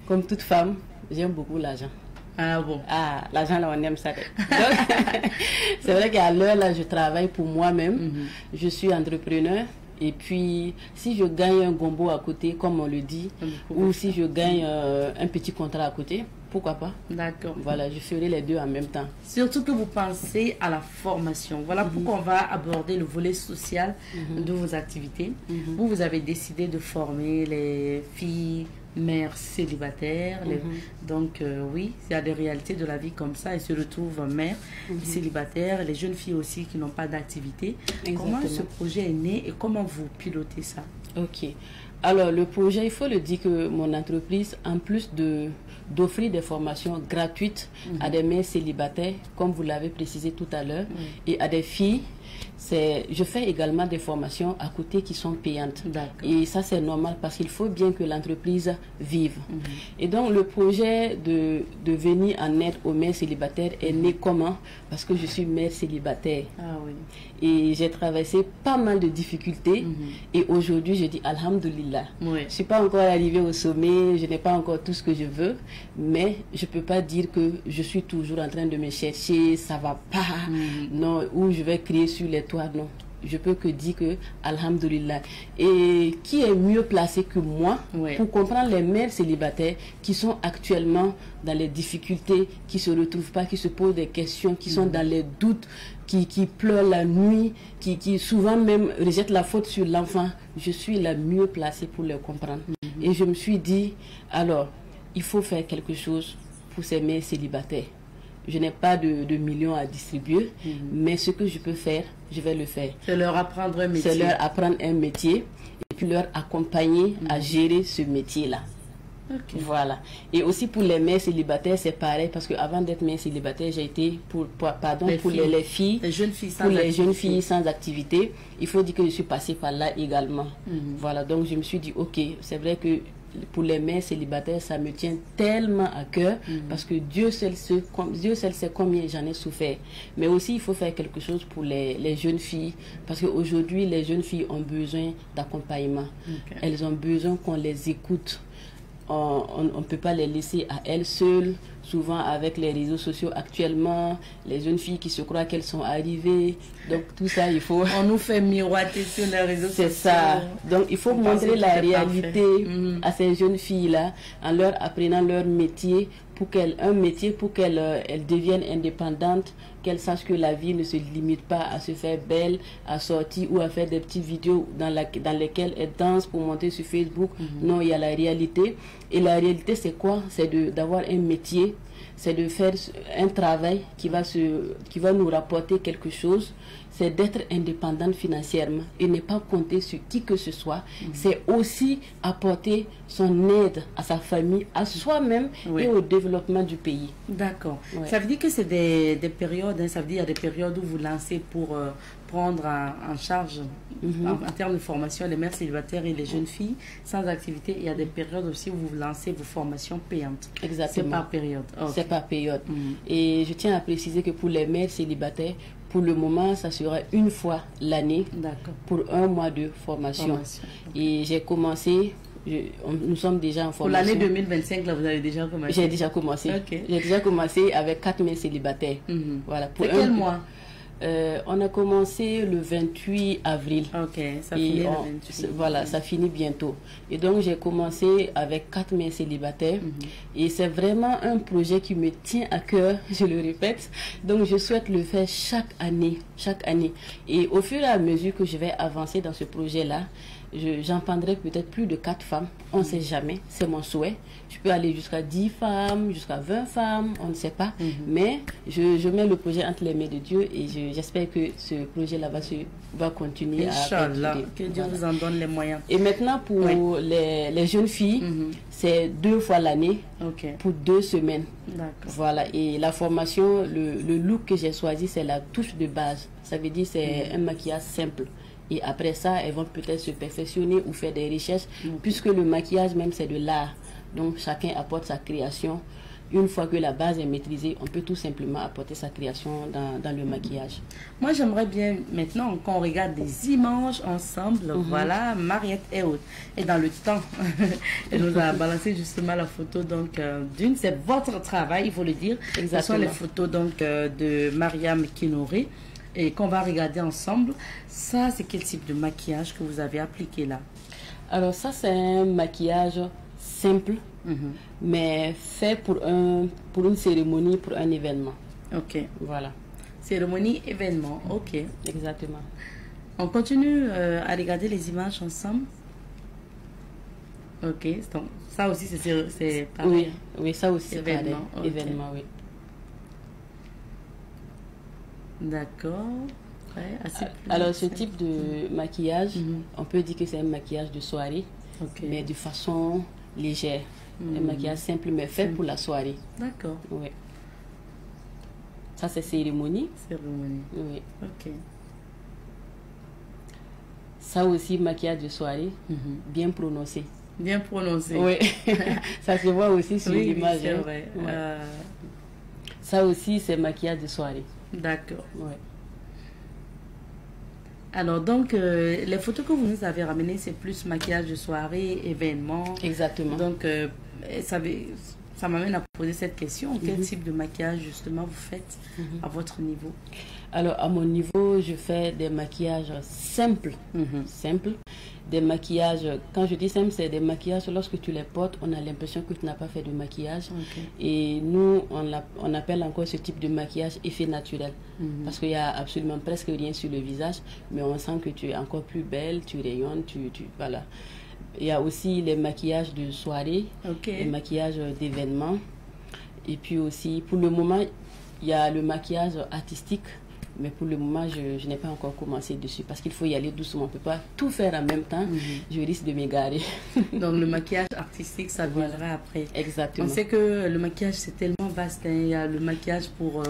comme toute femme, j'aime beaucoup l'argent. Ah bon? Ah, l'argent, là, on aime ça. C'est vrai qu'à l'heure, là, je travaille pour moi-même. Je suis entrepreneur. Et puis, si je gagne un gombo à côté, comme on le dit, ou si je gagne un petit contrat à côté, pourquoi pas? D'accord. Voilà, je ferai les deux en même temps. Surtout que vous pensez à la formation. Voilà pourquoi on va aborder le volet social de vos activités. Vous avez décidé de former les filles mères célibataires. Donc, oui, il y a des réalités de la vie comme ça. Elles se retrouvent mères célibataires, les jeunes filles aussi qui n'ont pas d'activité. Comment ce projet est né et comment vous pilotez ça? Ok. Alors, le projet, il faut le dire que mon entreprise, en plus d'offrir des formations gratuites à des mères célibataires, comme vous l'avez précisé tout à l'heure, et à des filles, je fais également des formations à côté qui sont payantes. Et ça, c'est normal parce qu'il faut bien que l'entreprise vive. Et donc, le projet de venir en aide aux mères célibataires est né comment? Parce que je suis mère célibataire. Et j'ai traversé pas mal de difficultés. Et aujourd'hui, je dis Alhamdulillah. Je ne suis pas encore arrivée au sommet, je n'ai pas encore tout ce que je veux. Mais je ne peux pas dire que je suis toujours en train de me chercher, ça va pas. Non, ou je vais crier sur les toits, non. Je peux que dire que Alhamdulillah. Et qui est mieux placé que moi pour comprendre les mères célibataires qui sont actuellement dans les difficultés, qui ne se retrouvent pas, qui se posent des questions, qui sont dans les doutes, qui pleurent la nuit, qui souvent même rejettent la faute sur l'enfant. Je suis la mieux placée pour les comprendre. Et je me suis dit, alors, il faut faire quelque chose pour ces mères célibataires. Je n'ai pas de millions à distribuer, mais ce que je peux faire, je vais le faire. C'est leur apprendre un métier. C'est leur apprendre un métier et puis leur accompagner à gérer ce métier-là. Voilà. Et aussi pour les mères célibataires, c'est pareil, parce qu'avant d'être mère célibataire, j'ai été pour les filles, les jeunes filles sans pour les jeunes filles sans activité. Il faut dire que je suis passée par là également. Voilà, donc je me suis dit, ok, c'est vrai que pour les mères célibataires, ça me tient tellement à cœur parce que Dieu seul sait combien j'en ai souffert. Mais aussi, il faut faire quelque chose pour les jeunes filles parce qu'aujourd'hui, les jeunes filles ont besoin d'accompagnement. Elles ont besoin qu'on les écoute. On ne peut pas les laisser à elles seules. Souvent avec les réseaux sociaux actuellement, les jeunes filles qui se croient qu'elles sont arrivées. Donc tout ça, il faut... On nous fait miroiter sur les réseaux sociaux. C'est ça. Donc il faut montrer la réalité à ces jeunes filles-là en leur apprenant leur métier pour qu'elles deviennent indépendantes, qu'elles sachent que la vie ne se limite pas à se faire belle, à sortir ou à faire des petites vidéos dans lesquelles elles dansent pour monter sur Facebook. Non, il y a la réalité. Et la réalité, c'est quoi? C'est d'avoir un métier c'est de faire un travail qui va nous rapporter quelque chose, c'est d'être indépendante financièrement et ne pas compter sur qui que ce soit. C'est aussi apporter son aide à sa famille, à soi-même et au développement du pays. D'accord. Ça veut dire que c'est des périodes, hein, ça veut dire qu'il y a des périodes où vous lancez pour prendre en charge, en termes de formation, les mères célibataires et les jeunes filles sans activité. Il y a des périodes aussi où vous lancez vos formations payantes. Exactement. C'est par période. Okay. C'est par période. Et je tiens à préciser que pour les mères célibataires, pour le moment, ça sera une fois l'année pour 1 mois de formation. Et j'ai commencé, nous sommes déjà en formation. Pour l'année 2025, là, vous avez déjà commencé? J'ai déjà commencé. Okay. J'ai déjà commencé avec 4 mères célibataires. Voilà, pour quel mois? On a commencé le 28 avril. Ok, ça finit le 28. Voilà, ça finit bientôt. Et donc, j'ai commencé avec 4 mères célibataires. Et c'est vraiment un projet qui me tient à cœur, je le répète. Donc, je souhaite le faire chaque année. Et au fur et à mesure que je vais avancer dans ce projet-là, j'en prendrai peut-être plus de 4 femmes, on ne sait jamais, c'est mon souhait. Je peux aller jusqu'à 10 femmes, jusqu'à 20 femmes, on ne sait pas. Mais je mets le projet entre les mains de Dieu et j'espère que ce projet-là va continuer. Inch'Allah, que Dieu vous en donne les moyens. Et maintenant, pour les jeunes filles, c'est 2 fois l'année, pour 2 semaines. Voilà, et la formation, le look que j'ai choisi, c'est la touche de base. Ça veut dire c'est un maquillage simple. Et après ça, elles vont peut-être se perfectionner ou faire des recherches, puisque le maquillage même, c'est de l'art. Donc, chacun apporte sa création. Une fois que la base est maîtrisée, on peut tout simplement apporter sa création dans le maquillage. Moi, j'aimerais bien maintenant qu'on regarde des images ensemble. Voilà, Mariette et autres. Et dans le temps, elle nous a balancé justement la photo. Donc, d'une, c'est votre travail, il faut le dire. Exactement. Ce sont les photos donc, de Mariam Kinouri. Et qu'on va regarder ensemble. Ça, c'est quel type de maquillage que vous avez appliqué là? Alors ça, c'est un maquillage simple, mais fait pour une cérémonie, pour un événement. Ok. Voilà. Cérémonie, événement, ok. Exactement. On continue à regarder les images ensemble. Ok, donc ça aussi c'est pareil. Oui, ça aussi c'est pareil. Okay. Événement, oui. D'accord. Alors, ce type de maquillage, on peut dire que c'est un maquillage de soirée, mais de façon légère. Un maquillage simple, mais fait pour la soirée. D'accord. Oui. Ça, c'est cérémonie. Cérémonie. Oui. Ok. Ça aussi, maquillage de soirée, bien prononcé. Bien prononcé. Oui. Ça se voit aussi sur l'image. C'est vrai. Ouais. Ça aussi, c'est maquillage de soirée. D'accord. Ouais. Alors, donc, les photos que vous nous avez ramenées, c'est plus maquillage de soirée, événement. Exactement. Donc, ça m'amène à poser cette question. Quel type de maquillage, justement, vous faites à votre niveau? Alors, à mon niveau, je fais des maquillages simples. Simples. Des maquillages, quand je dis simple, c'est des maquillages, lorsque tu les portes, on a l'impression que tu n'as pas fait de maquillage. Et nous, on appelle encore ce type de maquillage effet naturel. Parce qu'il n'y a absolument presque rien sur le visage, mais on sent que tu es encore plus belle, tu rayonnes, voilà. Il y a aussi les maquillages de soirée, les maquillages d'événements. Et puis aussi, pour le moment, il y a le maquillage artistique. Mais pour le moment, je n'ai pas encore commencé dessus parce qu'il faut y aller doucement. On ne peut pas tout faire en même temps. Je risque de m'égarer. Donc, le maquillage artistique, ça viendra après. Exactement. On sait que le maquillage, c'est tellement vaste. Hein. Il y a le maquillage pour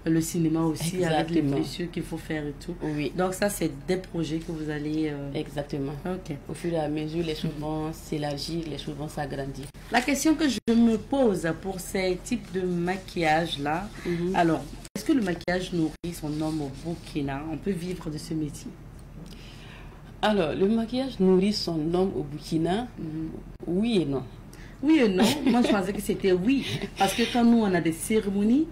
le cinéma aussi, avec les blessures qu'il faut faire et tout. Oui. Donc, ça, c'est des projets que vous allez... Exactement. Ok. Au fur et à mesure, les choses vont s'élargir, les choses vont s'agrandir. La question que je me pose pour ces types de maquillage-là, alors... Est-ce que le maquillage nourrit son homme au Burkina? On peut vivre de ce métier? Alors, le maquillage nourrit son homme au Burkina? Oui et non. Oui et non. Moi, je pensais que c'était oui. Parce que quand nous, on a des cérémonies,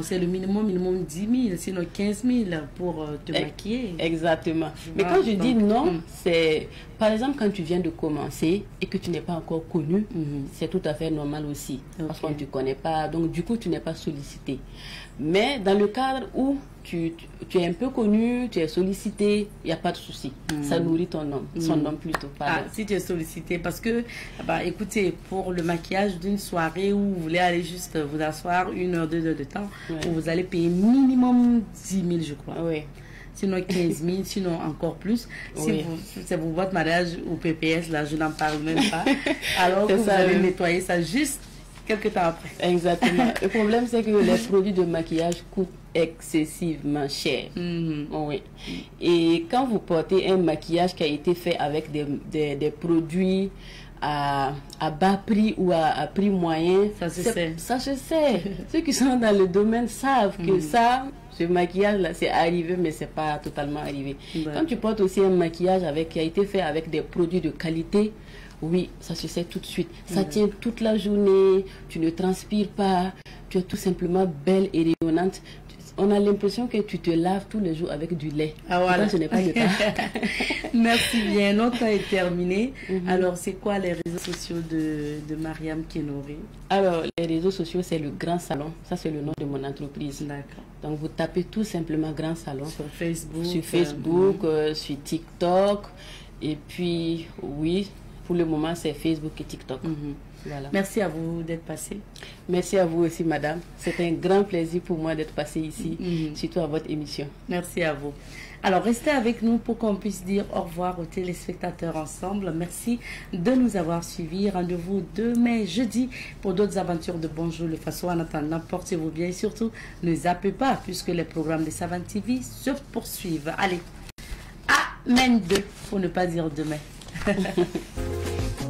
c'est le minimum 10 000, sinon 15 000 pour te maquiller. Exactement. Mais quand je dis non, c'est... Par exemple, quand tu viens de commencer et que tu n'es pas encore connu, c'est tout à fait normal aussi. Parce qu'on ne te connaît pas. Donc, du coup, tu n'es pas sollicité. Mais dans le cadre où tu es un peu connu, tu es sollicité, il n'y a pas de souci. Ça nourrit ton nom, son nom plutôt. Ah, si tu es sollicité, parce que, bah, écoutez, pour le maquillage d'une soirée où vous voulez aller juste vous asseoir 1 heure, 2 heures de temps, où vous allez payer minimum 10 000, je crois. Oui. Sinon 15 000, sinon encore plus. Si c'est pour votre mariage au PPS, là, je n'en parle même pas. Alors que vous allez nettoyer ça juste quelques temps après. Exactement. Le problème, c'est que les produits de maquillage coûtent excessivement cher. Oui. Et quand vous portez un maquillage qui a été fait avec des produits à bas prix ou à prix moyen, ça se sait. Ceux qui sont dans le domaine savent que ce maquillage-là, c'est arrivé, mais c'est pas totalement arrivé. Quand tu portes aussi un maquillage qui a été fait avec des produits de qualité, oui, ça se sait tout de suite. Ça tient toute la journée, tu ne transpires pas, tu es tout simplement belle et rayonnante. On a l'impression que tu te laves tous les jours avec du lait. Ah voilà. Je n'ai pas de temps. Merci bien. Notre temps est terminé. Alors, c'est quoi les réseaux sociaux de Mariam Kenori? Alors, les réseaux sociaux, c'est le Grand Salon. Ça, c'est le nom de mon entreprise. D'accord. Donc, vous tapez tout simplement Grand Salon. Sur Facebook. Sur Facebook, sur TikTok. Et puis, oui, pour le moment, c'est Facebook et TikTok. Voilà. Merci à vous d'être passé. Merci à vous aussi, madame. C'est un grand plaisir pour moi d'être passée ici, surtout à votre émission. Merci à vous. Alors, restez avec nous pour qu'on puisse dire au revoir aux téléspectateurs ensemble. Merci de nous avoir suivis. Rendez-vous demain, jeudi, pour d'autres aventures de Bonjour le Faso. En attendant, portez-vous bien et surtout, ne zappez pas puisque les programmes de Savane TV se poursuivent. Allez, Amen 2, pour ne pas dire demain.